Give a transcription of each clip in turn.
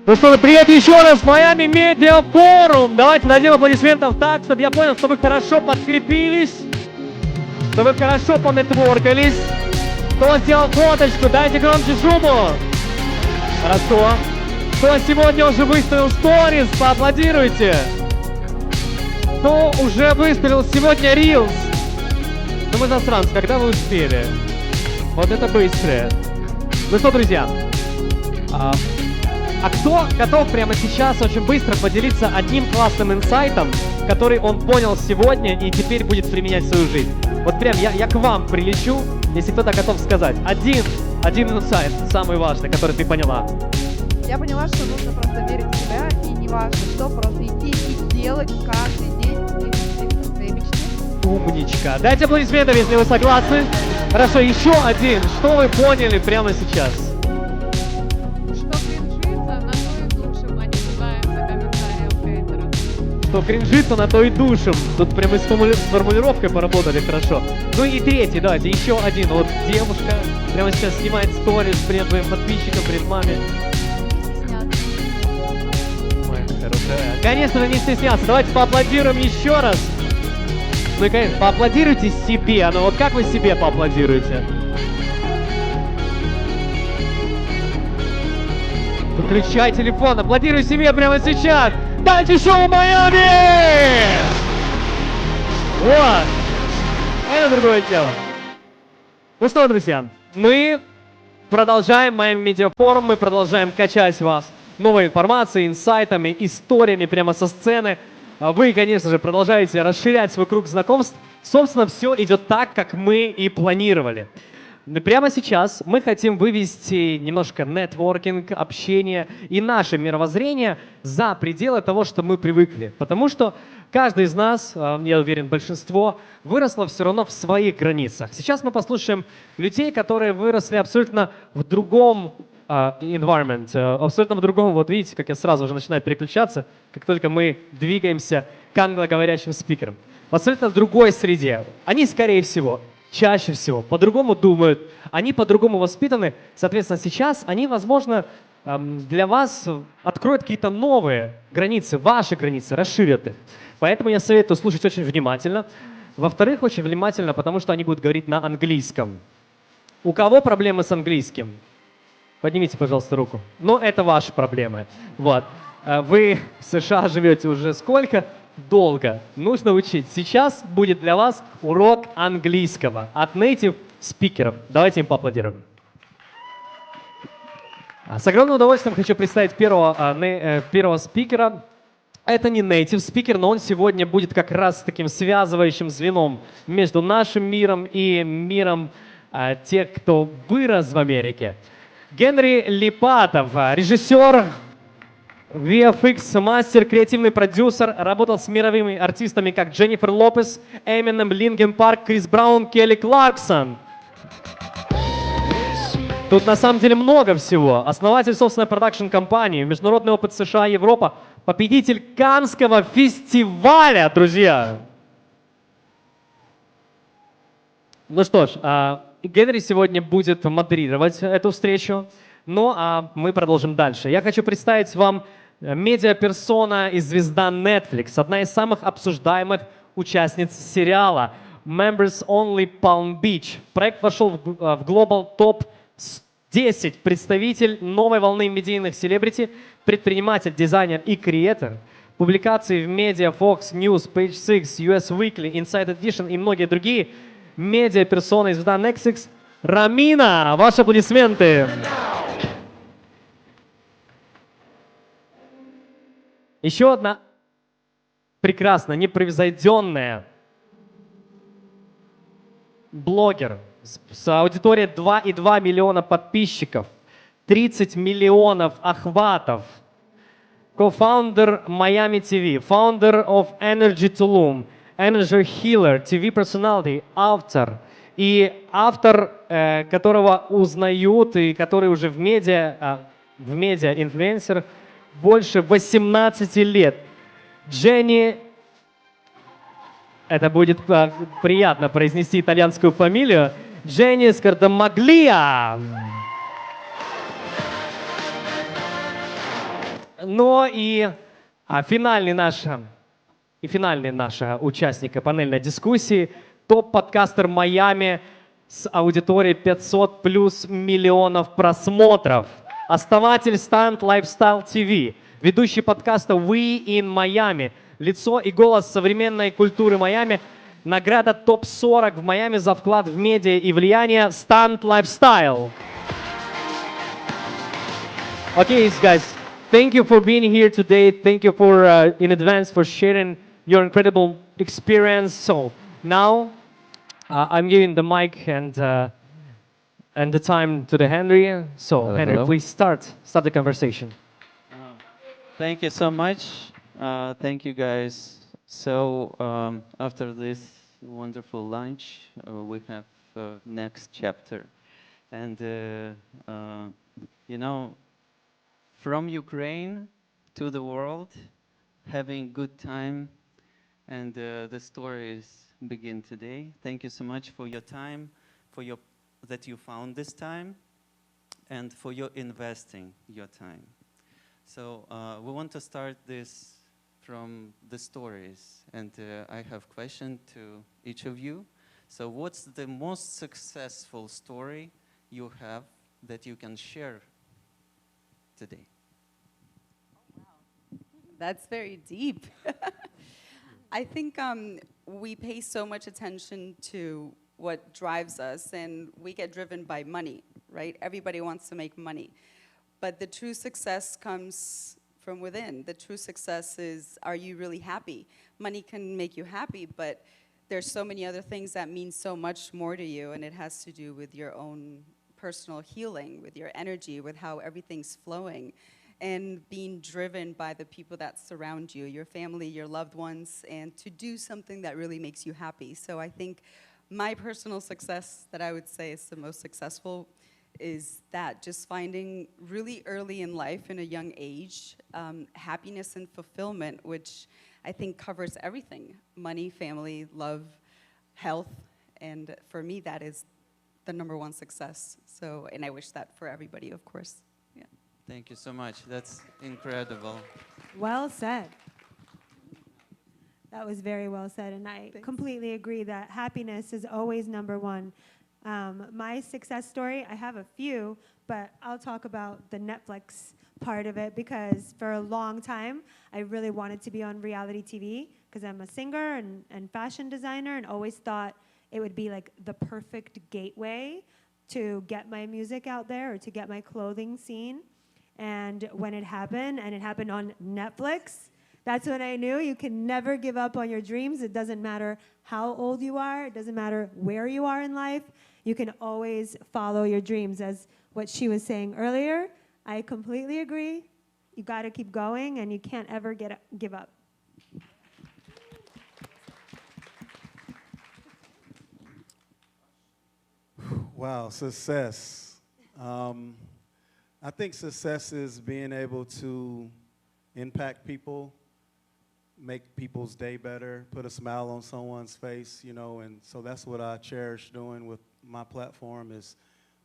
Ну что, привет еще раз, Майами Медиа Форум. Давайте дадим аплодисментов так, чтобы я понял, что вы хорошо подкрепились, что вы хорошо понетворкались. Кто сделал фоточку, дайте громче шуму. Хорошо. Кто сегодня уже выставил сторис, поаплодируйте. Кто уже выставил сегодня рилс? Ну мы засранцы, когда вы успели? Вот это быстрее. Ну что, друзья, а кто готов прямо сейчас очень быстро поделиться одним классным инсайтом, который он понял сегодня и теперь будет применять в свою жизнь? Вот прям я к вам прилечу, если кто-то готов сказать. Один инсайт, самый важный, который ты поняла. Я поняла, что нужно просто верить в себя, и не важно что, просто идти и делать каждый день и двигаться к своей мечте. Умничка. Дайте аплодисменты, если вы согласны. Хорошо, еще один. Что вы поняли прямо сейчас? Что кринжится, на то и душим. Тут прямо с формулировкой поработали хорошо. Ну и третий, давайте, еще один. Вот девушка прямо сейчас снимает сторис перед своим подписчикам, перед маме. Ой, хорошая. Конечно же, не стесняться. Давайте поаплодируем еще раз. Ну и, конечно, поаплодируйте себе. Ну вот как вы себе поаплодируете? Выключай телефон, аплодируй себе прямо сейчас. Дайте шоу Майами! Вот. Это другое дело. Ну что, друзья, мы продолжаем Майами Медиа Форум, мы продолжаем качать вас новой информацией, инсайтами, историями прямо со сцены. Вы, конечно же, продолжаете расширять свой круг знакомств. Собственно, все идет так, как мы и планировали. Прямо сейчас мы хотим вывести немножко нетворкинг, общение и наше мировоззрение за пределы того, что мы привыкли. Потому что каждый из нас, я уверен, большинство, выросло все равно в своих границах. Сейчас мы послушаем людей, которые выросли абсолютно в другом environment, абсолютно в другом. Вот видите, как я сразу уже начинаю переключаться, как только мы двигаемся к англоговорящим спикерам. В абсолютно другой среде. Они, скорее всего, чаще всего по-другому думают, они по-другому воспитаны. Соответственно, сейчас они, возможно, для вас откроют какие-то новые границы, ваши границы, расширят их. Поэтому я советую слушать очень внимательно. Во-вторых, очень внимательно, потому что они будут говорить на английском. У кого проблемы с английским? Поднимите, пожалуйста, руку. Ну, это ваши проблемы. Вот. Вы в США живете уже сколько? Долго. Нужно учить. Сейчас будет для вас урок английского от native спикеров. Давайте им поаплодируем. С огромным удовольствием хочу представить первого спикера. Это не native спикер, но он сегодня будет как раз таким связывающим звеном между нашим миром и миром тех, кто вырос в Америке. Генри Липатов, режиссер, VFX, мастер, креативный продюсер, работал с мировыми артистами, как Дженнифер Лопес, Эминем, Линкин Парк, Крис Браун, Келли Кларксон. Тут на самом деле много всего. Основатель собственной продакшн-компании, международный опыт США и Европа, победитель Каннского фестиваля, друзья. Ну что ж, Генри сегодня будет модерировать эту встречу, ну а мы продолжим дальше. Я хочу представить вам медиаперсона и звезда Netflix, одна из самых обсуждаемых участниц сериала Members Only Palm Beach. Проект вошел в Global Top 10, представитель новой волны медийных селебрити, предприниматель, дизайнер и креатор. Публикации в медиа, Fox News, Page 6, US Weekly, Inside Edition и многие другие. Медиаперсона и звезда Netflix Рамина. Ваши аплодисменты. Еще одна прекрасная, непревзойденная блогер с аудиторией 2,2 миллиона подписчиков, 30 миллионов охватов, co-founder Miami TV, founder of EnergyTulum, Energy Healer, TV personality, автор. И автор, которого узнают и который уже в медиа инфлюенсер больше 18 лет. Дженни, это будет приятно произнести итальянскую фамилию, Дженни Scordamaglia. Но и финальный наш участник панельной дискуссии, топ-подкастер Майами с аудиторией 500 плюс миллионов просмотров, основатель Stunt Lifestyle TV, ведущий подкаста We in Miami, лицо и голос современной культуры Майами, награда топ-40 в Майами за вклад в медиа и влияние Stunt Lifestyle. Okay, guys. Thank you for being here today. Thank you for, in advance, for sharing your incredible experience. So now I'm giving the mic and the time to the Henry. So Henry, Hello. please start the conversation. Thank you so much. Thank you guys. So after this wonderful lunch, we have next chapter, and you know, from Ukraine to the world, having good time, and the stories begin today. Thank you so much for your time, that you found this time, and for your investing your time. So we want to start this from the stories, and I have a question to each of you. So what's the most successful story you have that you can share today? That's very deep. I think we pay so much attention to what drives us, and we get driven by money, right? Everybody wants to make money. But the true success comes from within. The true success is, are you really happy? Money can make you happy, but there's so many other things that mean so much more to you, and it has to do with your own personal healing, with your energy, with how everything's flowing, and being driven by the people that surround you, your family, your loved ones, and to do something that really makes you happy. So I think my personal success that I would say is the most successful is that, just finding really early in life, in a young age, happiness and fulfillment, which I think covers everything: money, family, love, health, and for me that is the #1 success. So, and I wish that for everybody, of course. Yeah. Thank you so much. That's incredible. Well said. That was very well said, and I Thanks. completely agree that happiness is always #1. My success story, I have a few, but I'll talk about the Netflix part of it, because for a long time, I really wanted to be on reality TV, because I'm a singer and fashion designer, and always thought it would be like the perfect gateway to get my music out there or to get my clothing seen. And when it happened, and it happened on Netflix, that's when I knew you can never give up on your dreams. It doesn't matter how old you are. It doesn't matter where you are in life. You can always follow your dreams. As what she was saying earlier, I completely agree. You got to keep going, and you can't ever give up. Wow, success. I think success is being able to impact people, make people's day better, put a smile on someone's face, you know, and so that's what I cherish doing with my platform, is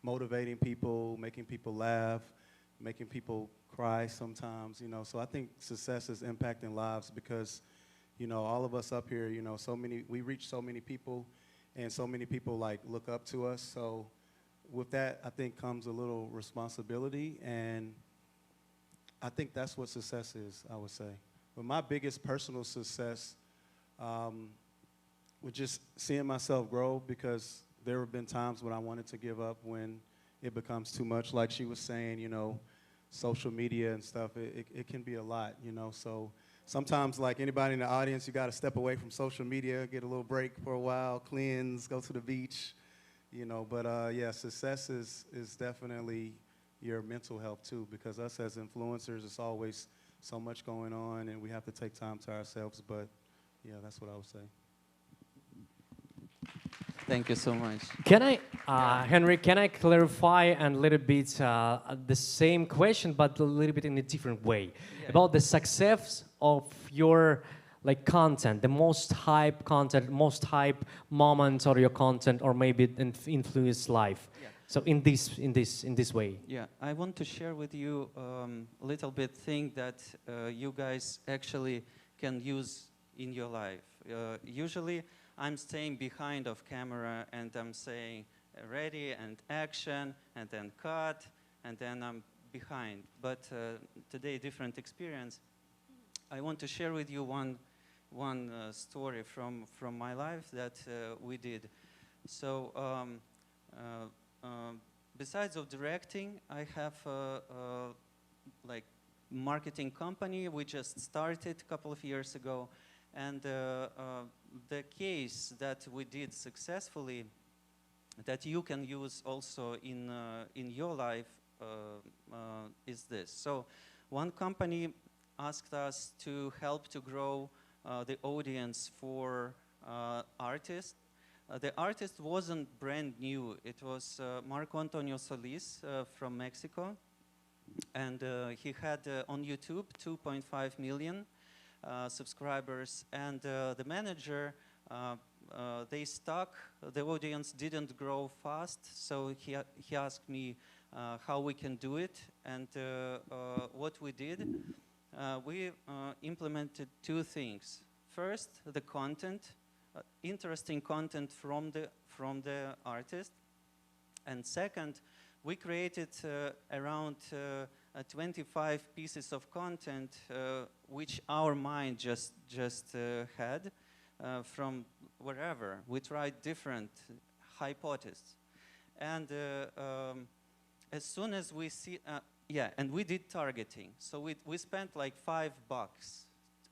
motivating people, making people laugh, making people cry sometimes, you know. So I think success is impacting lives because, you know, all of us up here, you know, we reach so many people, and so many people like look up to us. So with that, I think comes a little responsibility, and I think that's what success is, I would say. But my biggest personal success was just seeing myself grow, because there have been times when I wanted to give up, when it becomes too much. Like she was saying, you know, social media and stuff, it can be a lot, you know. So sometimes, like anybody in the audience, you got to step away from social media, get a little break for a while, cleanse, go to the beach, you know, but yeah, success is definitely your mental health too, because us as influencers, it's always so much going on, and we have to take time to ourselves. But yeah, that's what I would say. Thank you so much. Can I, Henry, can I clarify and a little bit the same question, but a little bit in a different way about the success of your like content, the most hype content, most hype moments of your content, or maybe influence life. Yeah. So in this way. Yeah, I want to share with you a little bit thing that you guys actually can use in your life. Usually, I'm staying behind of camera and I'm saying ready and action and then cut and then I'm behind. But today, different experience. I want to share with you one story from my life that we did. So besides of directing, I have like marketing company. We just started a couple of years ago, and the case that we did successfully, that you can use also in your life, is this. So one company asked us to help to grow the audience for artists. The artist wasn't brand new. It was Marco Antonio Solis from Mexico. And he had on YouTube 2.5 million subscribers. And the manager, they stuck. The audience didn't grow fast. So he asked me how we can do it. And what we did, we implemented two things. First, the content, interesting content from the artist, and second, we created around 25 pieces of content which our mind just had from wherever. We tried different hypotheses, and as soon as we see. Yeah, and we did targeting. So we spent like $5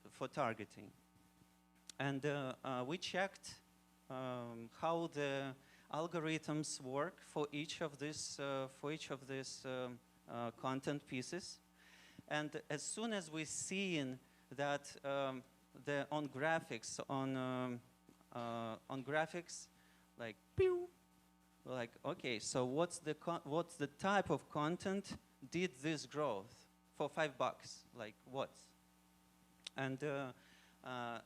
for targeting. And we checked how the algorithms work for each of these content pieces. And as soon as we seen that on graphics, like pew, like okay, so what's the type of content did this growth for $5? Like what? And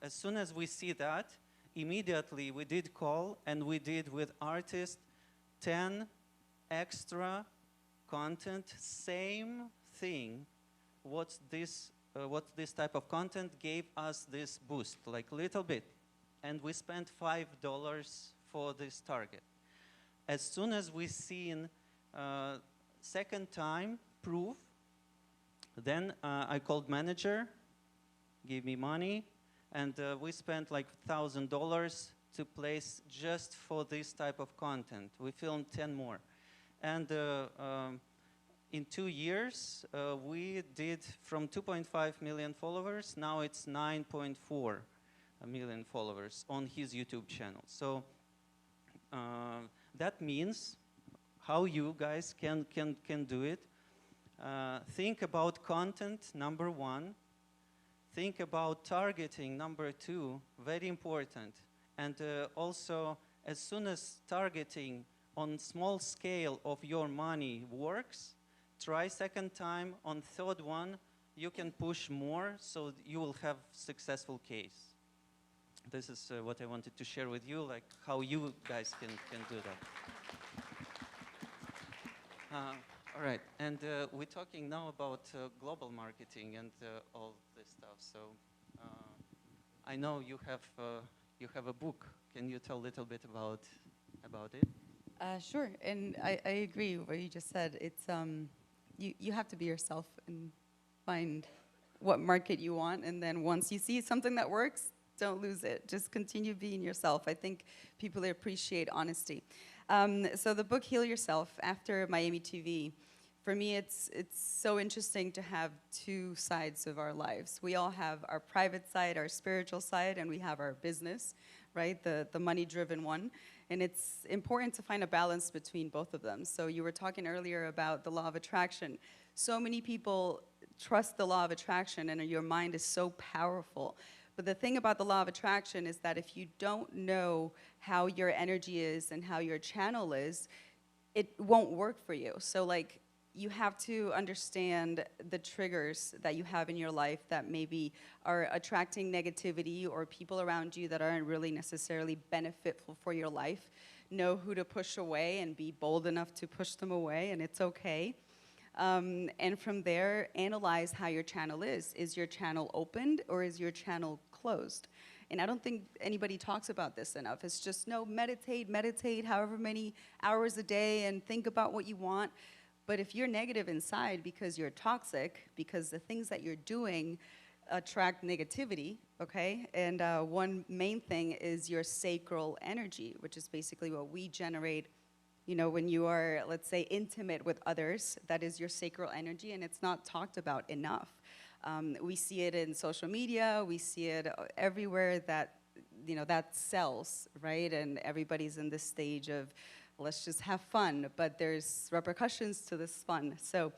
as soon as we see that, immediately we did call and we did with artists 10 extra content, same thing. What this type of content gave us this boost, like little bit, and we spent $5 for this target. As soon as we seen second time proof, then I called manager, gave me money, and we spent like $1,000 to place just for this type of content. We filmed 10 more. And in 2 years, we did from 2.5 million followers, now it's 9.4 million followers on his YouTube channel. So that means how you guys can do it. Think about content, number one. Think about targeting, number two, very important. And also, as soon as targeting on small scale of your money works, try second time. On third one, you can push more, so you will have successful case. This is what I wanted to share with you, like how you guys can do that. All right, and we're talking now about global marketing and all this stuff. So I know you have a book. Can you tell a little bit about it? Sure, and I agree with what you just said. It's you have to be yourself and find what market you want, and then once you see something that works, don't lose it. Just continue being yourself. I think people appreciate honesty. So the book Heal Yourself, after Miami TV, for me it's so interesting to have two sides of our lives. We all have our private side, our spiritual side, and we have our business, right? The money-driven one. And it's important to find a balance between both of them. So you were talking earlier about the law of attraction. So many people trust the law of attraction, and your mind is so powerful. But the thing about the law of attraction is that if you don't know how your energy is and how your channel is, it won't work for you. So like, you have to understand the triggers that you have in your life that maybe are attracting negativity, or people around you that aren't really necessarily beneficial for your life. Know who to push away and be bold enough to push them away, and it's okay. And from there, analyze how your channel is. Is your channel opened or is your channel closed? And I don't think anybody talks about this enough. It's just, no, meditate however many hours a day and think about what you want. But if you're negative inside because you're toxic, because the things that you're doing attract negativity, okay? And one main thing is your sacral energy, which is basically what we generate, you know, when you are, let's say, intimate with others. That is your sacral energy, and it's not talked about enough. We see it in social media, we see it everywhere that, you know, that sells, right? And everybody's in this stage of, let's just have fun, but there's repercussions to this fun. So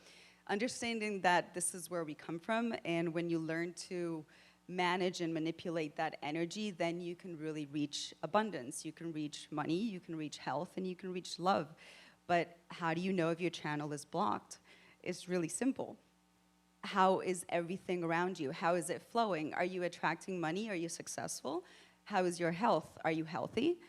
understanding that this is where we come from, and when you learn to manage and manipulate that energy, then you can really reach abundance. You can reach money, you can reach health, and you can reach love. But how do you know if your channel is blocked? It's really simple. How is everything around you? How is it flowing? Are you attracting money? Are you successful? How is your health? Are you healthy?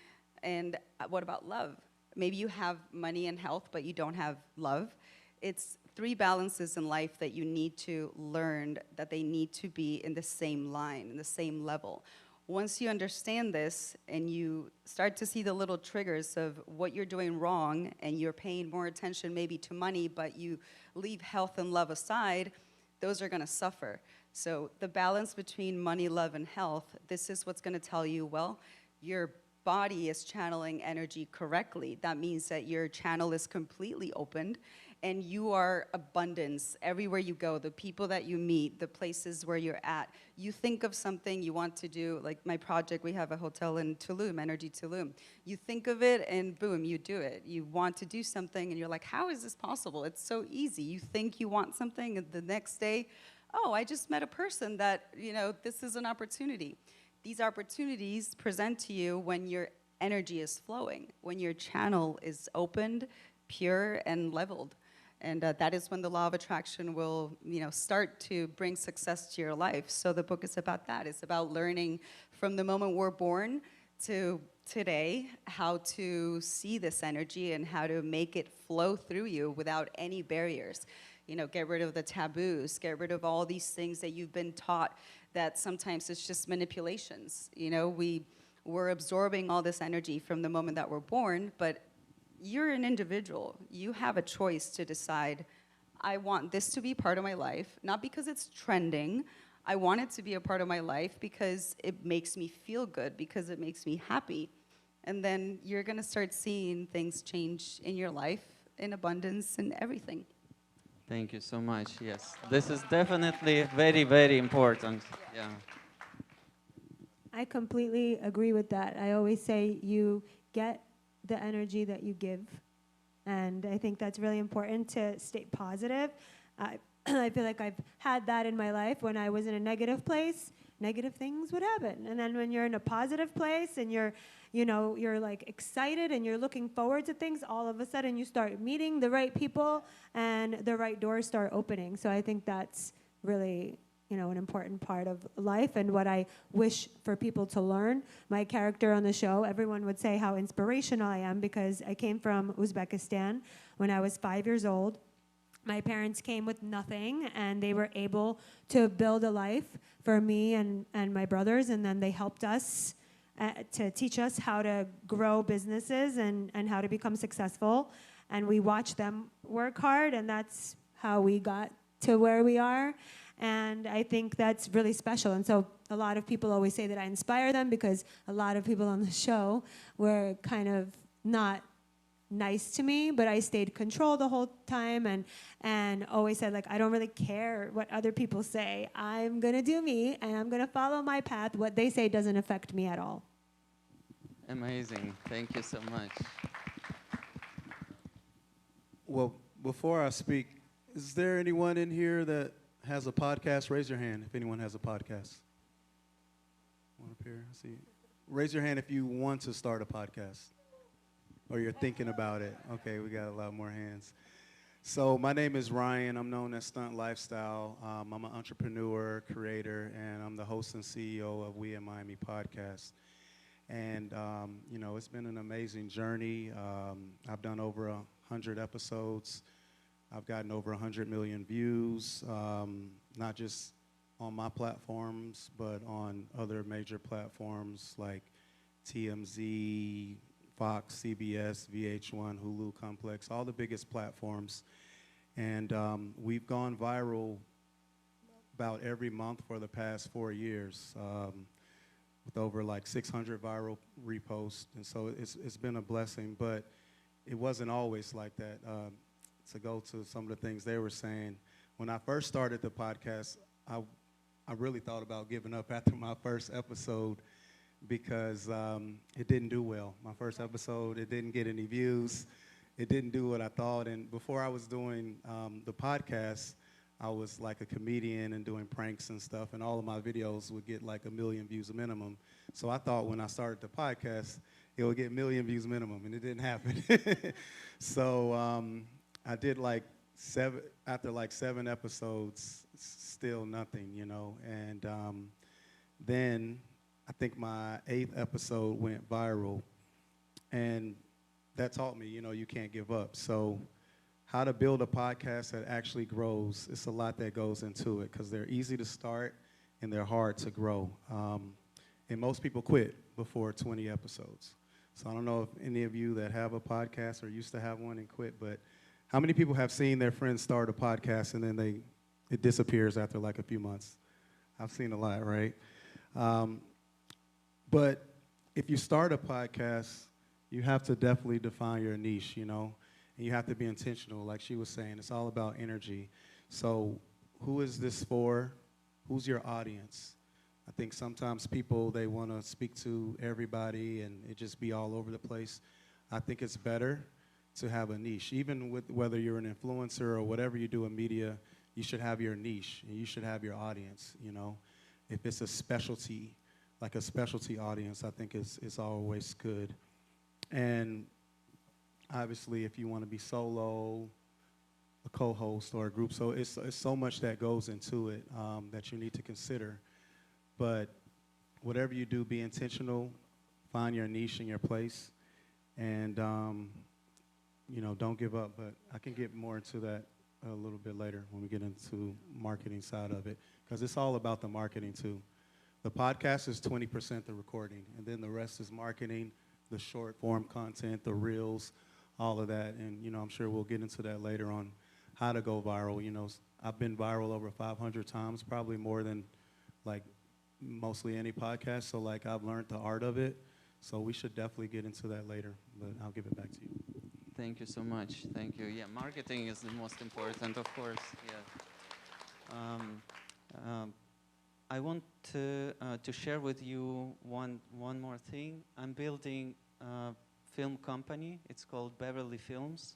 And what about love? Maybe you have money and health, but you don't have love. It's three balances in life that you need to learn, that they need to be in the same line, in the same level. Once you understand this and you start to see the little triggers of what you're doing wrong, and you're paying more attention maybe to money, but you leave health and love aside, those are gonna suffer. So the balance between money, love, and health, this is what's gonna tell you, well, your body is channeling energy correctly. That means that your channel is completely opened, and you are abundance everywhere you go. The people that you meet, the places where you're at, you think of something you want to do, like my project, we have a hotel in Tulum, EnergyTulum. You think of it and boom, you do it. You want to do something and you're like, how is this possible? It's so easy. You think you want something and the next day, oh, I just met a person that, you know, this is an opportunity. These opportunities present to you when your energy is flowing, when your channel is opened, pure, and leveled. And that is when the law of attraction will, you know, start to bring success to your life. So the book is about that. It's about learning from the moment we're born to today how to see this energy and how to make it flow through you without any barriers. You know, get rid of the taboos, get rid of all these things that you've been taught that sometimes it's just manipulations. You know, we're absorbing all this energy from the moment that we're born, but you're an individual. You have a choice to decide, I want this to be part of my life, not because it's trending. I want it to be a part of my life because it makes me feel good, because it makes me happy. And then you're gonna start seeing things change in your life, in abundance and everything. Thank you so much. Yes, this is definitely very, very important. Yeah. I completely agree with that. I always say you get the energy that you give. And I think that's really important to stay positive. I feel like I've had that in my life. When I was in a negative place, negative things would happen. And then when you're in a positive place and you're, you know, you're like excited and you're looking forward to things, all of a sudden you start meeting the right people and the right doors start opening. So I think that's really, you know, an important part of life and what I wish for people to learn. My character on the show, everyone would say how inspirational I am because I came from Uzbekistan when I was 5 years old. My parents came with nothing and they were able to build a life for me and my brothers, and then they helped us to teach us how to grow businesses and how to become successful. And we watched them work hard, and that's how we got to where we are. And I think that's really special. And so a lot of people always say that I inspire them because a lot of people on the show were kind of not nice to me, but I stayed control the whole time and always said, like, I don't really care what other people say. I'm going to do me, and I'm going to follow my path. What they say doesn't affect me at all. Amazing. Thank you so much. Well, before I speak, is there anyone in here that has a podcast? Raise your hand if anyone has a podcast. One up here. I see. Raise your hand if you want to start a podcast or you're thinking about it. Okay, we got a lot more hands. So my name is Ryan. I'm known as Stunt Lifestyle. I'm an entrepreneur, creator, and I'm the host and CEO of We in Miami podcast. And, you know, it's been an amazing journey. I've done over 100 episodes. I've gotten over 100 million views, not just on my platforms, but on other major platforms like TMZ, Fox, CBS, VH1, Hulu, Complex, all the biggest platforms. And we've gone viral about every month for the past 4 years, with over like 600 viral reposts. And so it's been a blessing, but it wasn't always like that. To go to some of the things they were saying, when I first started the podcast, I really thought about giving up after my first episode because it didn't do well. My first episode, it didn't get any views. It didn't do what I thought. And before I was doing the podcast, I was like a comedian and doing pranks and stuff, and all of my videos would get like 1 million views minimum. So I thought when I started the podcast, it would get 1 million views minimum, and it didn't happen. So I did like after like 7 episodes, still nothing, you know. And then I think my 8th episode went viral, and that taught me, you know, you can't give up. So how to build a podcast that actually grows, it's a lot that goes into it because they're easy to start and they're hard to grow. And most people quit before 20 episodes. So I don't know if any of you that have a podcast or used to have one and quit, but how many people have seen their friends start a podcast and then it disappears after like a few months? I've seen a lot, right? But if you start a podcast, you have to definitely define your niche, you know, and you have to be intentional. Like she was saying, it's all about energy. So who is this for? Who's your audience? I think sometimes people, they want to speak to everybody and it just be all over the place. I think it's better to have a niche. Even with whether you're an influencer or whatever you do in media, you should have your niche and you should have your audience, you know. If it's a specialty, like a specialty audience, I think it's always good. And obviously, if you want to be solo, a co-host, or a group, so it's so much that goes into it that you need to consider. But whatever you do, be intentional, find your niche and your place, and you know, don't give up. But I can get more into that a little bit later when we get into marketing side of it, because it's all about the marketing too. The podcast is 20% the recording, and then the rest is marketing, the short form content, the reels, all of that. And you know, I'm sure we'll get into that later on how to go viral. You know, I've been viral over 500 times, probably more than like mostly any podcast. So like I've learned the art of it. So we should definitely get into that later, but I'll give it back to you. Thank you so much. Thank you. Yeah, marketing is the most important, of course. Yeah. I want to share with you one more thing. I'm building a film company. It's called Beverly Films.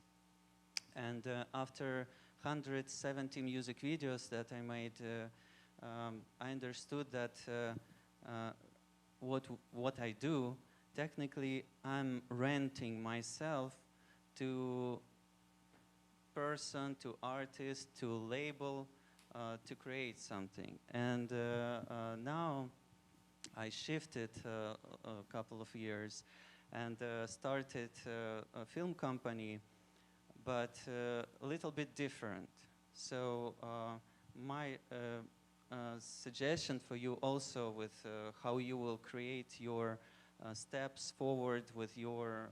And after 170 music videos that I made, I understood that what I do, technically I'm renting myself to person, to artist, to label, to create something. And now I shifted a couple of years and started a film company, but a little bit different. So my suggestion for you also with how you will create your steps forward with your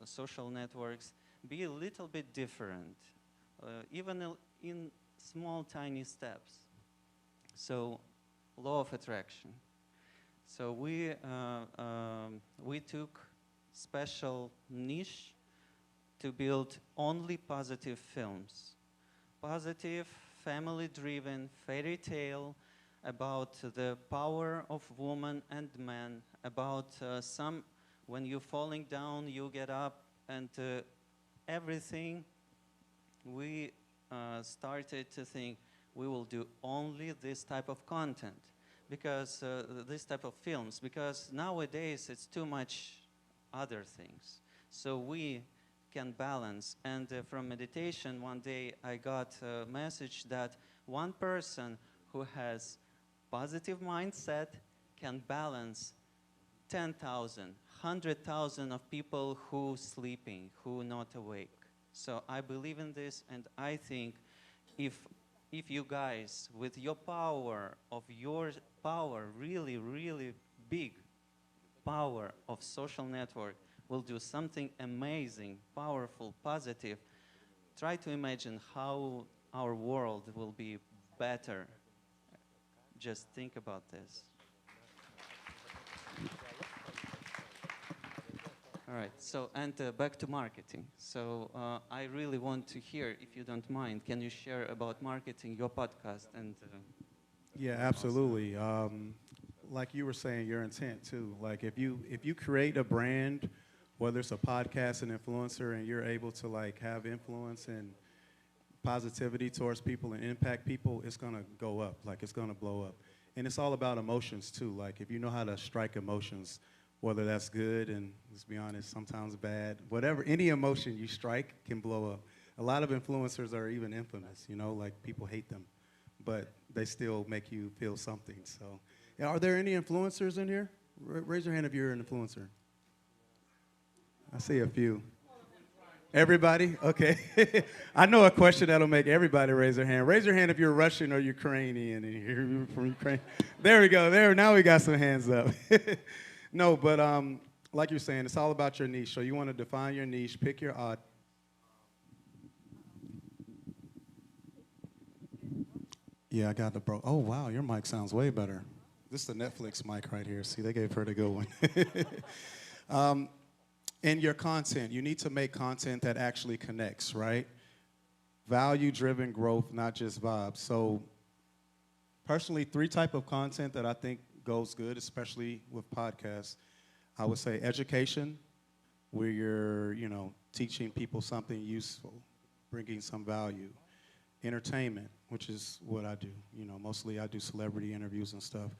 social networks, be a little bit different, even in small, tiny steps. So, law of attraction. So we took special niche to build only positive films. Positive, family-driven fairy tale about the power of woman and man, about some when you're falling down, you get up, and everything, we started to think we will do only this type of content, because this type of films, because nowadays it's too much other things. So we can balance. And from meditation, one day I got a message that one person who has positive mindset can balance 10,000, 100,000 of people who sleeping, who not awake. So I believe in this, and I think if you guys, with your power, really, really big power of social network, will do something amazing, powerful, positive, try to imagine how our world will be better. Just think about this. All right, so, and back to marketing. So I really want to hear, if you don't mind, can you share about marketing, your podcast? And Yeah, absolutely. Like you were saying, your intent too. Like if you create a brand, whether it's a podcast, an influencer, and you're able to like have influence and positivity towards people and impact people, it's gonna go up. Like it's gonna blow up. And it's all about emotions too. Like if you know how to strike emotions, whether that's good and, let's be honest, sometimes bad, whatever, any emotion you strike can blow up. A lot of influencers are even infamous, you know, like people hate them, but they still make you feel something. So, yeah, are there any influencers in here? Raise your hand if you're an influencer. I see a few. Everybody? Okay. I know a question that'll make everybody raise their hand. Raise your hand if you're Russian or Ukrainian and you're from Ukraine. There we go. There. Now we got some hands up. No, but like you're saying, it's all about your niche. So you want to define your niche, pick your audience. Yeah, I got the bro. Oh, wow, your mic sounds way better. This is the Netflix mic right here. See, they gave her the good one. And your content, you need to make content that actually connects, right? Value-driven growth, not just vibes. So personally, 3 types of content that I think goes good, especially with podcasts. I would say education, where you're, you know, teaching people something useful, bringing some value. Entertainment, which is what I do. You know, mostly I do celebrity interviews and stuff.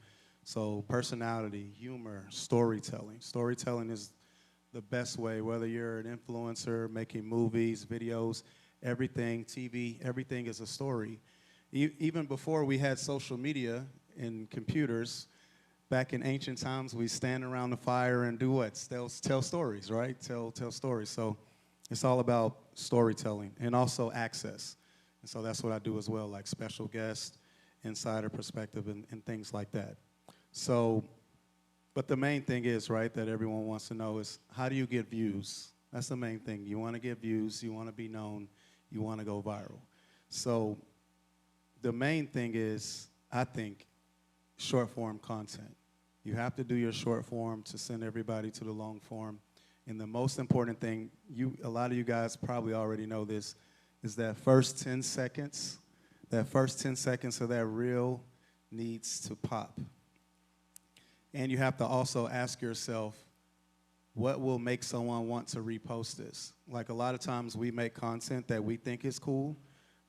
So personality, humor, storytelling. Storytelling is the best way, whether you're an influencer, making movies, videos, everything, TV, everything is a story. Even before we had social media and computers, back in ancient times, we stand around the fire and do what? Tell stories, right? Tell stories. So it's all about storytelling and also access. And so that's what I do as well, like special guests, insider perspective, and things like that. So, but the main thing is, right, that everyone wants to know is, how do you get views? That's the main thing. You want to get views, you want to be known, you want to go viral. So the main thing is, I think, short form content. You have to do your short form to send everybody to the long form. And the most important thing, a lot of you guys probably already know this, is that first 10 seconds, of that reel needs to pop. And you have to also ask yourself, what will make someone want to repost this? Like a lot of times we make content that we think is cool.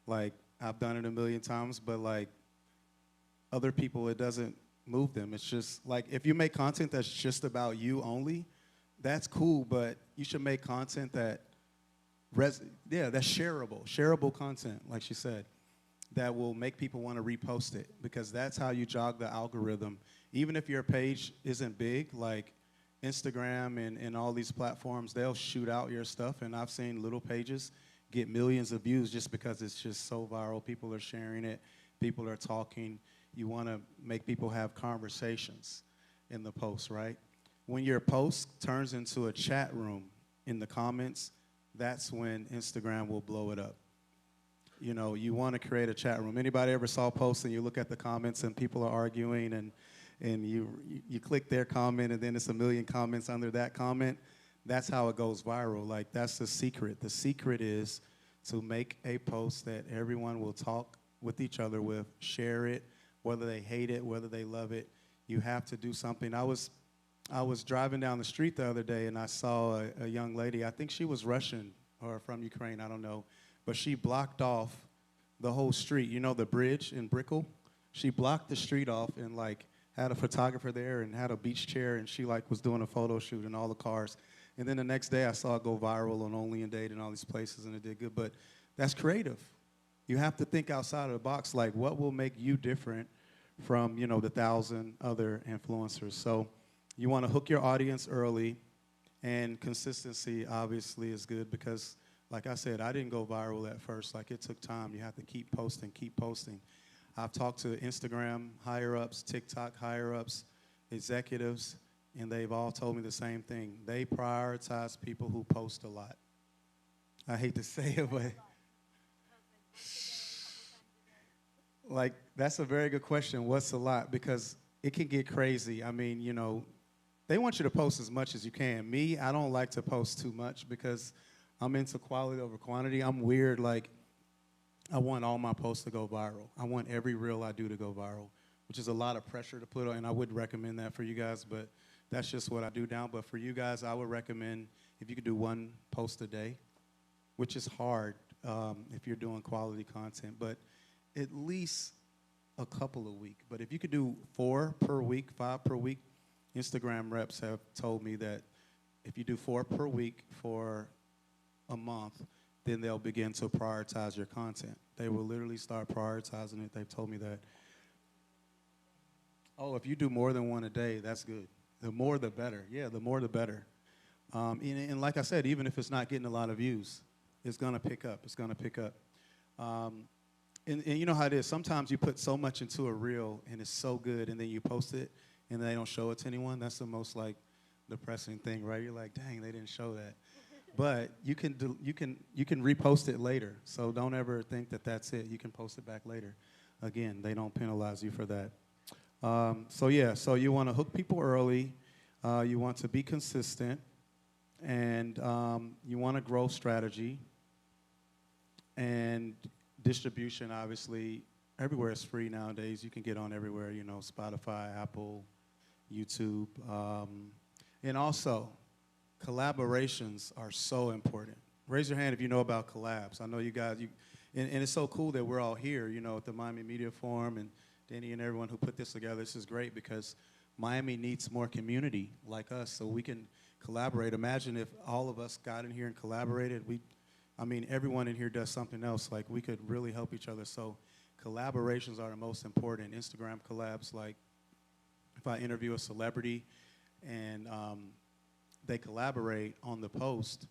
Like I've done it a million times, but like other people, it doesn't move them. It's just like if you make content that's just about you only, that's cool, but you should make content that that's shareable content, like she said, that will make people want to repost it, because that's how you jog the algorithm. Even if your page isn't big, like Instagram and all these platforms, they'll shoot out your stuff, and I've seen little pages get millions of views just because it's just so viral. People are sharing it. People are talking. You want to make people have conversations in the post, right? When your post turns into a chat room in the comments, that's when Instagram will blow it up. You know, you want to create a chat room. Anybody ever saw posts and you look at the comments and people are arguing and you click their comment and then it's a million comments under that comment? That's how it goes viral. Like, that's the secret. The secret is to make a post that everyone will talk with each other with, share it, whether they hate it, whether they love it. You have to do something. I was I was driving down the street the other day and I saw a young lady. I think she was Russian or from Ukraine, I don't know. But she blocked off the whole street. You know the bridge in Brickell? She blocked the street off and like had a photographer there and had a beach chair, and she like was doing a photo shoot in all the cars. And then the next day I saw it go viral on Only and Date and all these places, and it did good. But that's creative. You have to think outside of the box, like what will make you different from, you know, the 1,000 other influencers. So you want to hook your audience early, and consistency obviously is good because, like I said, I didn't go viral at first. Like it took time. You have to keep posting, keep posting. I've talked to Instagram higher-ups, TikTok higher-ups, executives, and they've all told me the same thing. They prioritize people who post a lot. I hate to say it, but like that's a very good question. What's a lot? Because it can get crazy. I mean, you know, they want you to post as much as you can. Me, I don't like to post too much because I'm into quality over quantity. I'm weird. Like, I want all my posts to go viral. I want every reel I do to go viral, which is a lot of pressure to put on, and I wouldn't recommend that for you guys, but that's just what I do now. But for you guys, I would recommend if you could do 1 post a day, which is hard if you're doing quality content, but at least a couple a week. But if you could do 4 per week, 5 per week, Instagram reps have told me that if you do 4 per week for a month, then they'll begin to prioritize your content. They will literally start prioritizing it. They've told me that. Oh, if you do more than 1 a day, that's good. The more, the better. Yeah, the more, the better. And like I said, even if it's not getting a lot of views, it's going to pick up. It's going to pick up. And you know how it is. Sometimes you put so much into a reel, and it's so good, and then you post it, and they don't show it to anyone. That's the most, like, depressing thing, right? You're like, dang, they didn't show that. But you can repost it later. So don't ever think that that's it. You can post it back later. Again, they don't penalize you for that. So you want to hook people early. You want to be consistent. And you want a growth strategy. And distribution, obviously, everywhere is free nowadays. You can get on everywhere, you know, Spotify, Apple, YouTube. And also, collaborations are so important. Raise your hand if you know about collabs. I know you guys, and it's so cool that we're all here, you know, at the Miami Media Forum, and Danny and everyone who put this together. This is great because Miami needs more community like us so we can collaborate. Imagine if all of us got in here and collaborated. I mean, everyone in here does something else. Like, we could really help each other. So collaborations are the most important. Instagram collabs, like if I interview a celebrity and they collaborate on the post,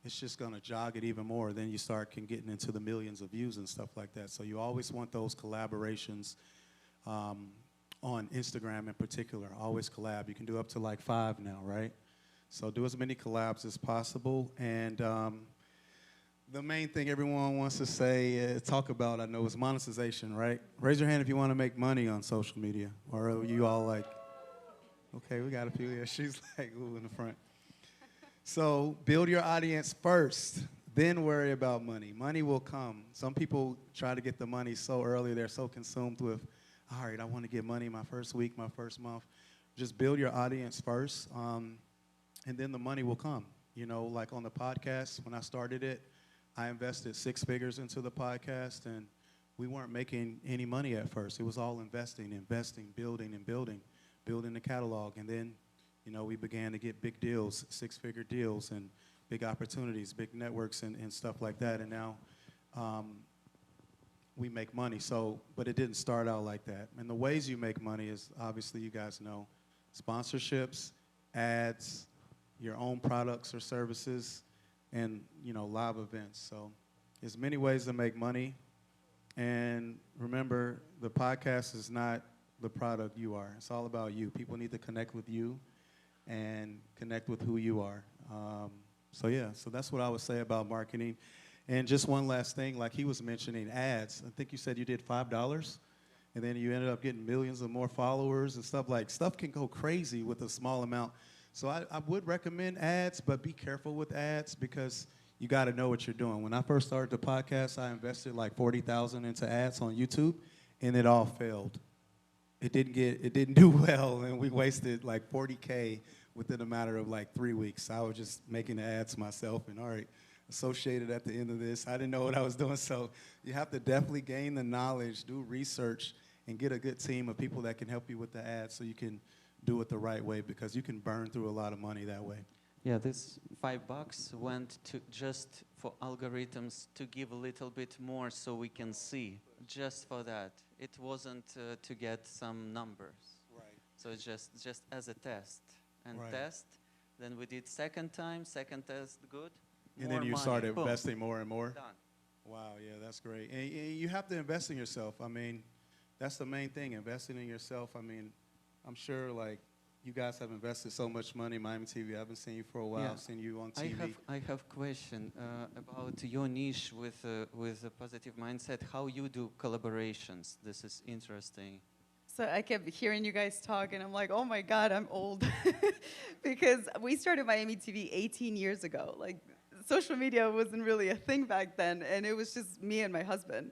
it's just going to jog it even more. Then you start getting into the millions of views and stuff like that. So you always want those collaborations on Instagram in particular. Always collab. You can do up to like 5 now, right? So do as many collabs as possible. And the main thing everyone wants to say, talk about, I know, is monetization, right? Raise your hand if you want to make money on social media. Or are you all like, okay, we got a few here. She's like, ooh, in the front. So build your audience first, then worry about money. Money will come. Some people try to get the money so early. They're so consumed with, all right, I want to get money my first week, my first month. Just build your audience first, and then the money will come. You know, like on the podcast, when I started it, I invested 6 figures into the podcast, and we weren't making any money at first. It was all investing, building, and building the catalog. And then, you know, we began to get big deals, 6-figure deals, and big opportunities, big networks, and stuff like that. And now we make money. So, but it didn't start out like that. And the ways you make money is, obviously, you guys know, sponsorships, ads, your own products or services, and, you know, live events. So there's many ways to make money. And remember, the podcast is not the product you are. It's all about you. People need to connect with you and connect with who you are. So that's what I would say about marketing. And just one last thing, like he was mentioning ads. I think you said you did $5, and then you ended up getting millions of more followers and stuff. Like, stuff can go crazy with a small amount. So I would recommend ads, but be careful with ads because you got to know what you're doing. When I first started the podcast, I invested like $40,000 into ads on YouTube, and it all failed. It didn't do well, and we wasted like $40K within a matter of like 3 weeks. I was just making the ads myself and all right, associated at the end of this. I didn't know what I was doing. So you have to definitely gain the knowledge, do research, and get a good team of people that can help you with the ads so you can do it the right way, because you can burn through a lot of money that way. Yeah, this $5 went to just for algorithms to give a little bit more so we can see, just for that. It wasn't to get some numbers. Right. So it's just as a test. And Right. test, then we did second test, good. And more then you money, started boom, investing more and more. done. Wow, yeah, that's great. And you have to invest in yourself. I mean, that's the main thing, investing in yourself. I mean, I'm sure like you guys have invested so much money in Miami TV. I haven't seen you for a while. Yeah. I've seen you on TV. I have question about your niche with a positive mindset. How you do collaborations? This is interesting. So I kept hearing you guys talk, and I'm like, oh my God, I'm old. Because we started Miami TV 18 years ago. Like, social media wasn't really a thing back then, and it was just me and my husband.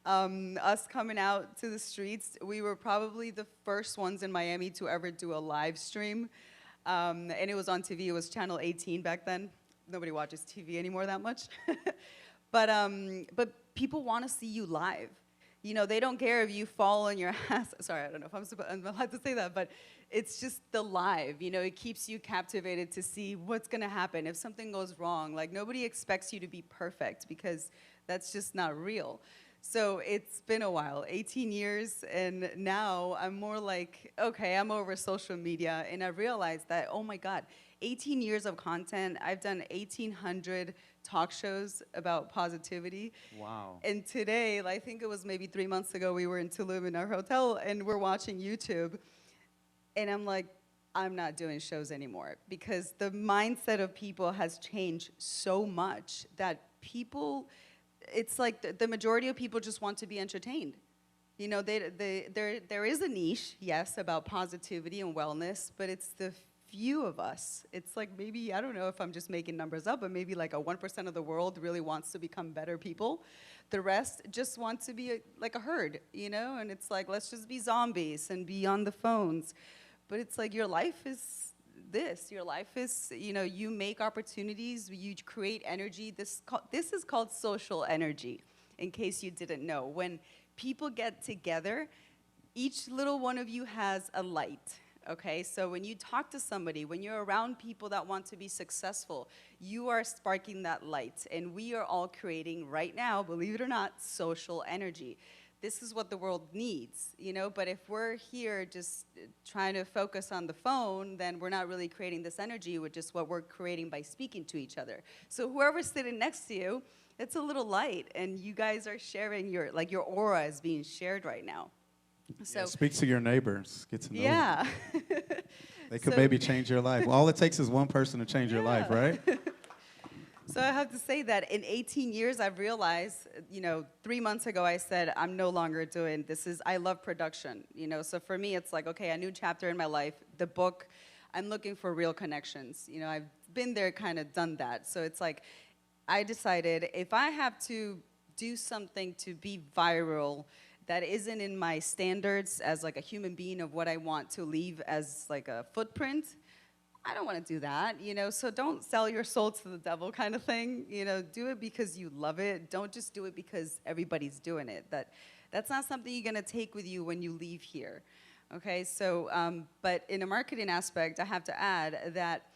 Us coming out to the streets, we were probably the first ones in Miami to ever do a live stream. And it was on TV. It was Channel 18 back then. Nobody watches TV anymore that much. But people want to see you live. You know, they don't care if you fall on your ass. Sorry, I don't know if I'm allowed to say that, but it's just the live. You know, it keeps you captivated to see what's going to happen if something goes wrong. Like, nobody expects you to be perfect because that's just not real. So it's been a while, 18 years, and now I'm more like, okay, I'm over social media, and I realized that, oh my God, 18 years of content. I've done 1,800 talk shows about positivity. Wow. And today, I think it was maybe 3 months ago, we were in Tulum in our hotel, and we're watching YouTube, and I'm like, I'm not doing shows anymore, because the mindset of people has changed so much that people, it's like the majority of people just want to be entertained. You know, there is a niche, yes, about positivity and wellness, but it's the few of us. It's like maybe, I don't know if I'm just making numbers up, but maybe like a 1% of the world really wants to become better people. The rest just want to be like a herd, you know? And it's like, let's just be zombies and be on the phones. But it's like your life is this. Your life is, you know, you make opportunities, you create energy. This is called social energy, in case you didn't know. When people get together, each little one of you has a light. Okay, so when you talk to somebody, when you're around people that want to be successful, you are sparking that light. And we are all creating right now, believe it or not, social energy. This is what the world needs, you know, but if we're here just trying to focus on the phone, then we're not really creating this energy, which is what we're creating by speaking to each other. So whoever's sitting next to you, it's a little light, and you guys are sharing your aura is being shared right now. So Yeah, speak to your neighbors. Get to know them. yeah. They could So- maybe change your life. Well, all it takes is one person to change your life, right? So I have to say that in 18 years, I've realized, you know, 3 months ago, I said, I'm no longer doing this. I love production, you know. So for me, it's like, okay, a new chapter in my life. The book, I'm looking for real connections. You know, I've been there, kind of done that. So it's like, I decided if I have to do something to be viral that isn't in my standards as like a human being of what I want to leave as like a footprint, I don't want to do that, you know, so don't sell your soul to the devil kind of thing, you know, do it because you love it. Don't just do it because everybody's doing it. That's not something you're going to take with you when you leave here, okay? So, but in a marketing aspect, I have to add that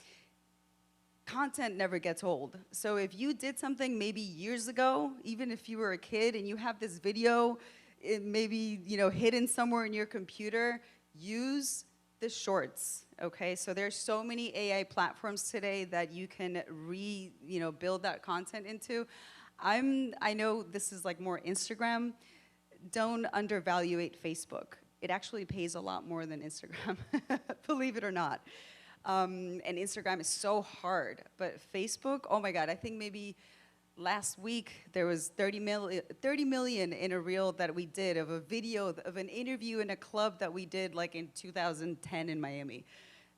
content never gets old. So if you did something maybe years ago, even if you were a kid and you have this video, it maybe, you know, hidden somewhere in your computer, use the shorts, okay? So there's so many AI platforms today that you can build that content into. I know this is like more Instagram. Don't undervaluate Facebook. It actually pays a lot more than Instagram, believe it or not. And Instagram is so hard, but Facebook, oh my God, I think maybe last week there was 30 million in a reel that we did of a video of an interview in a club that we did like in 2010 in Miami.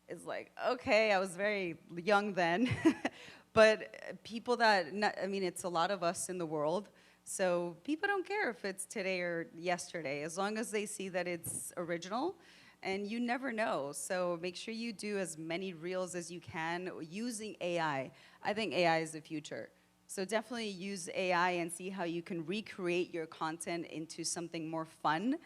It's like, okay, I was very young then, but people it's a lot of us in the world, so people don't care if it's today or yesterday, as long as they see that it's original and you never know. So make sure you do as many reels as you can using AI. I think AI is the future. So definitely use AI and see how you can recreate your content into something more fun.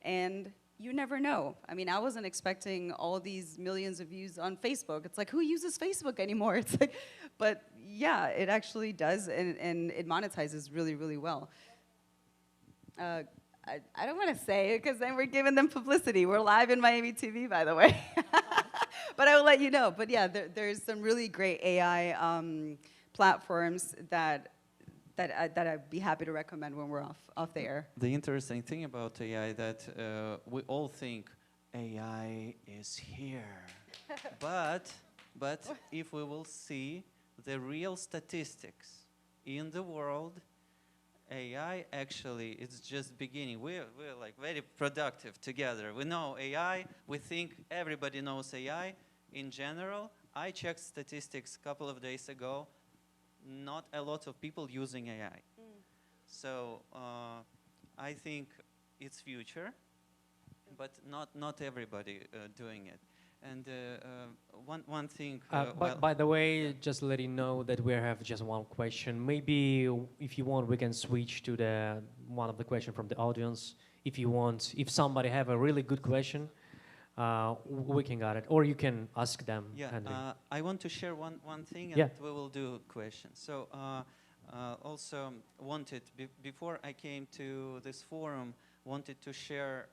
And you never know. I mean, I wasn't expecting all these millions of views on Facebook. It's like, who uses Facebook anymore? It's like, but yeah, it actually does, and it monetizes really, really well. I don't want to say it because then we're giving them publicity. We're live in Miami TV, by the way. But I will let you know. But yeah, there's some really great AI platforms that I'd be happy to recommend when we're off the air. The interesting thing about AI that we all think AI is here, but if we will see the real statistics in the world, AI actually is just beginning. We're like very productive together. We know AI. We think everybody knows AI in general. I checked statistics a couple of days ago. Not a lot of people using AI. So I think it's future, but not everybody doing it. And one thing. By the way, just let you know that we have just one question. Maybe if you want, we can switch to the one of the question from the audience. If you want, if somebody have a really good question, we can get it, or you can ask them. Yeah, I want to share one thing, and yeah, we will do questions. So also wanted, before I came to this forum, wanted to share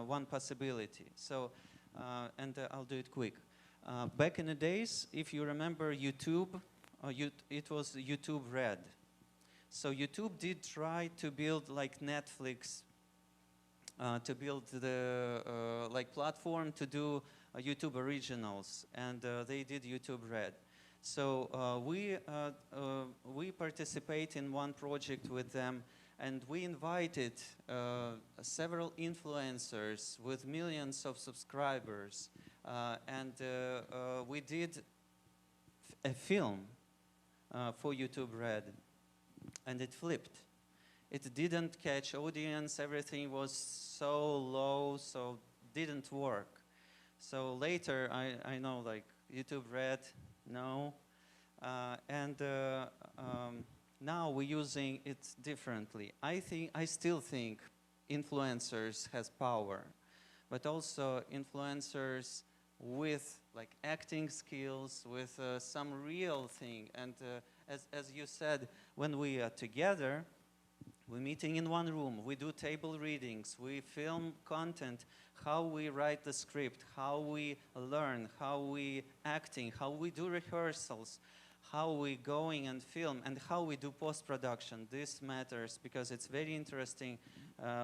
one possibility. So, and I'll do it quick. Back in the days, if you remember YouTube, it was YouTube Red. So YouTube did try to build like Netflix, to build the like platform to do YouTube originals, and they did YouTube Red. So we participate in one project with them, and we invited several influencers with millions of subscribers, and we did a film for YouTube Red, and it flipped. It didn't catch audience, everything was so low, so didn't work. So later I know like YouTube Red, no, and now we're using it differently. I still think influencers has power, but also influencers with like acting skills, with some real thing. And as you said, when we are together, we're meeting in one room, we do table readings, we film content, how we write the script, how we learn, how we acting, how we do rehearsals, how we going and film, and how we do post-production. This matters because it's very interesting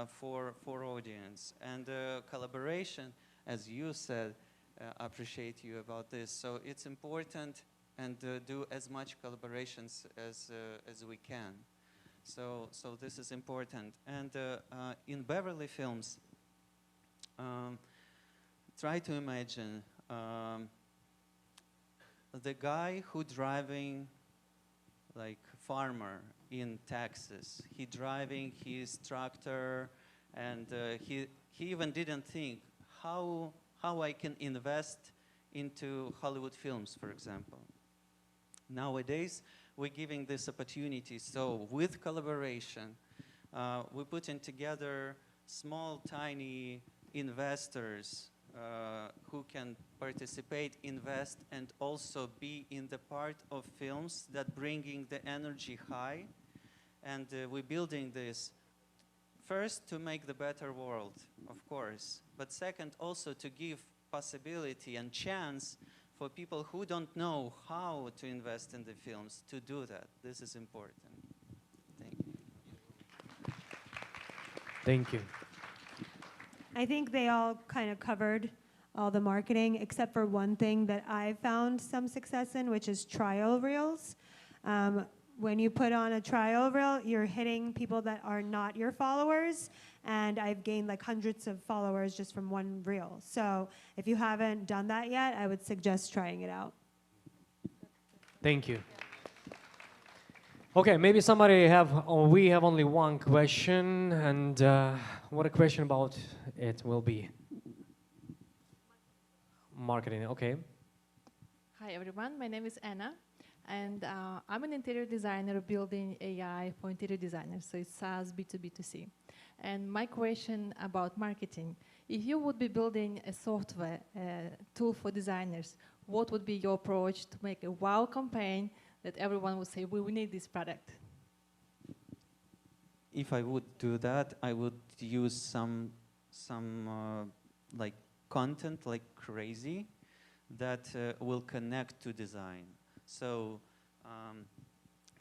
for audience. And collaboration, as you said, appreciate you about this. So it's important, and do as much collaborations as we can. So this is important. And in Beverly Films, try to imagine the guy who driving like farmer in Texas. He driving his tractor, and he even didn't think how I can invest into Hollywood films, for example. Nowadays, we're giving this opportunity. So with collaboration, we're putting together small, tiny investors who can participate, invest, and also be in the part of films that bringing the energy high. And we're building this first to make the better world, of course, but second also to give possibility and chance for people who don't know how to invest in the films to do that. This is important. Thank you. Thank you. I think they all kind of covered all the marketing, except for one thing that I found some success in, which is trial reels. When you put on a trial reel, you're hitting people that are not your followers, and I've gained like hundreds of followers just from one reel. So if you haven't done that yet, I would suggest trying it out. Thank you. Okay, maybe somebody have, or we have only one question, and what a question about it will be. marketing. Okay. Hi everyone, my name is Anna, and I'm an interior designer building AI for interior designers, so it's SaaS B2B2C. And my question about marketing, if you would be building a software tool for designers, what would be your approach to make a wow campaign that everyone would say, we need this product? If I would do that, I would use some like content like crazy that will connect to design. So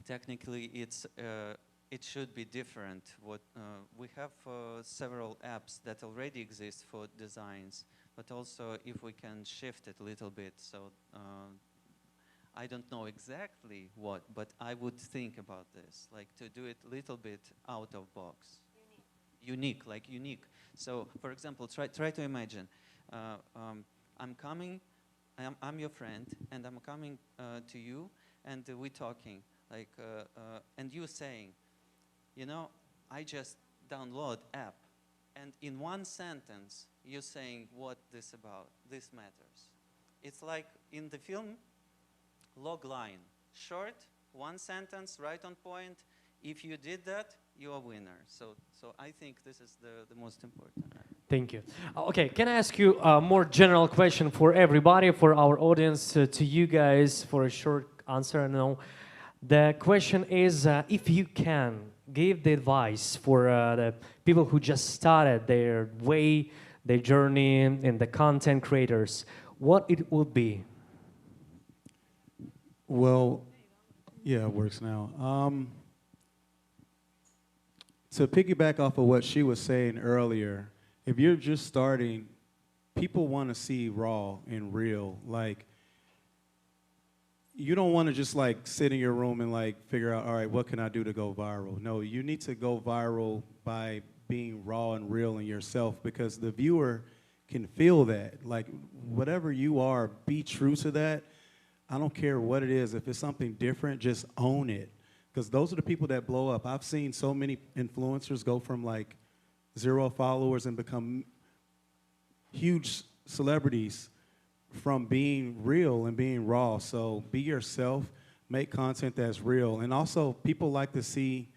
technically, it should be different. What we have several apps that already exist for designs, but also if we can shift it a little bit. So I don't know exactly what, but I would think about this, like to do it a little bit out of box. Unique, like unique. So, for example, try to imagine. I'm coming. I'm your friend, and I'm coming to you, and we're talking, like, and you saying, you know, I just download app, and in one sentence, you're saying what this about, this matters. It's like in the film, log line, short, one sentence, right on point. If you did that, you're a winner. So I think this is the most important. Thank you. Okay, can I ask you a more general question for everybody, for our audience, to you guys, for a short answer? No. The question is, if you can give the advice for the people who just started their way, their journey, and the content creators, what it would be? Well, yeah, it works now. To piggyback off of what she was saying earlier, if you're just starting, people want to see raw and real. Like, you don't want to just like sit in your room and like figure out, all right, what can I do to go viral? No, you need to go viral by being raw and real in yourself, because the viewer can feel that. Like, whatever you are, be true to that. I don't care what it is. If it's something different, just own it. Because those are the people that blow up. I've seen so many influencers go from like 0 followers and become huge celebrities from being real and being raw. So be yourself, make content that's real. And also, people like to see,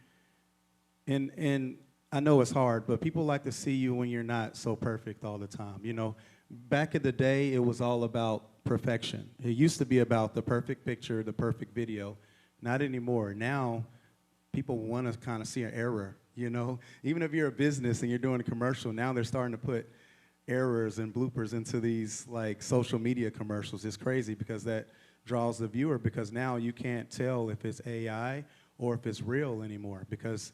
and I know it's hard, but people like to see you when you're not so perfect all the time. You know, back in the day, it was all about perfection. It used to be about the perfect picture, the perfect video. Not anymore. Now, people want to kind of see an error, you know? Even if you're a business and you're doing a commercial, now they're starting to put errors and bloopers into these like social media commercials. It's crazy because that draws the viewer, because now you can't tell if it's AI or if it's real anymore, because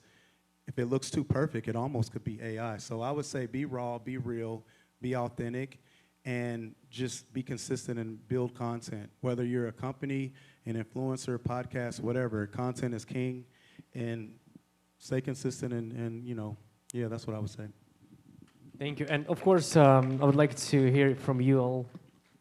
if it looks too perfect, it almost could be AI. So I would say be raw, be real, be authentic, and just be consistent and build content. Whether you're a company, an influencer, podcast, whatever, content is king, and stay consistent and you know, yeah, that's what I would say. Thank you. And of course, I would like to hear from you all.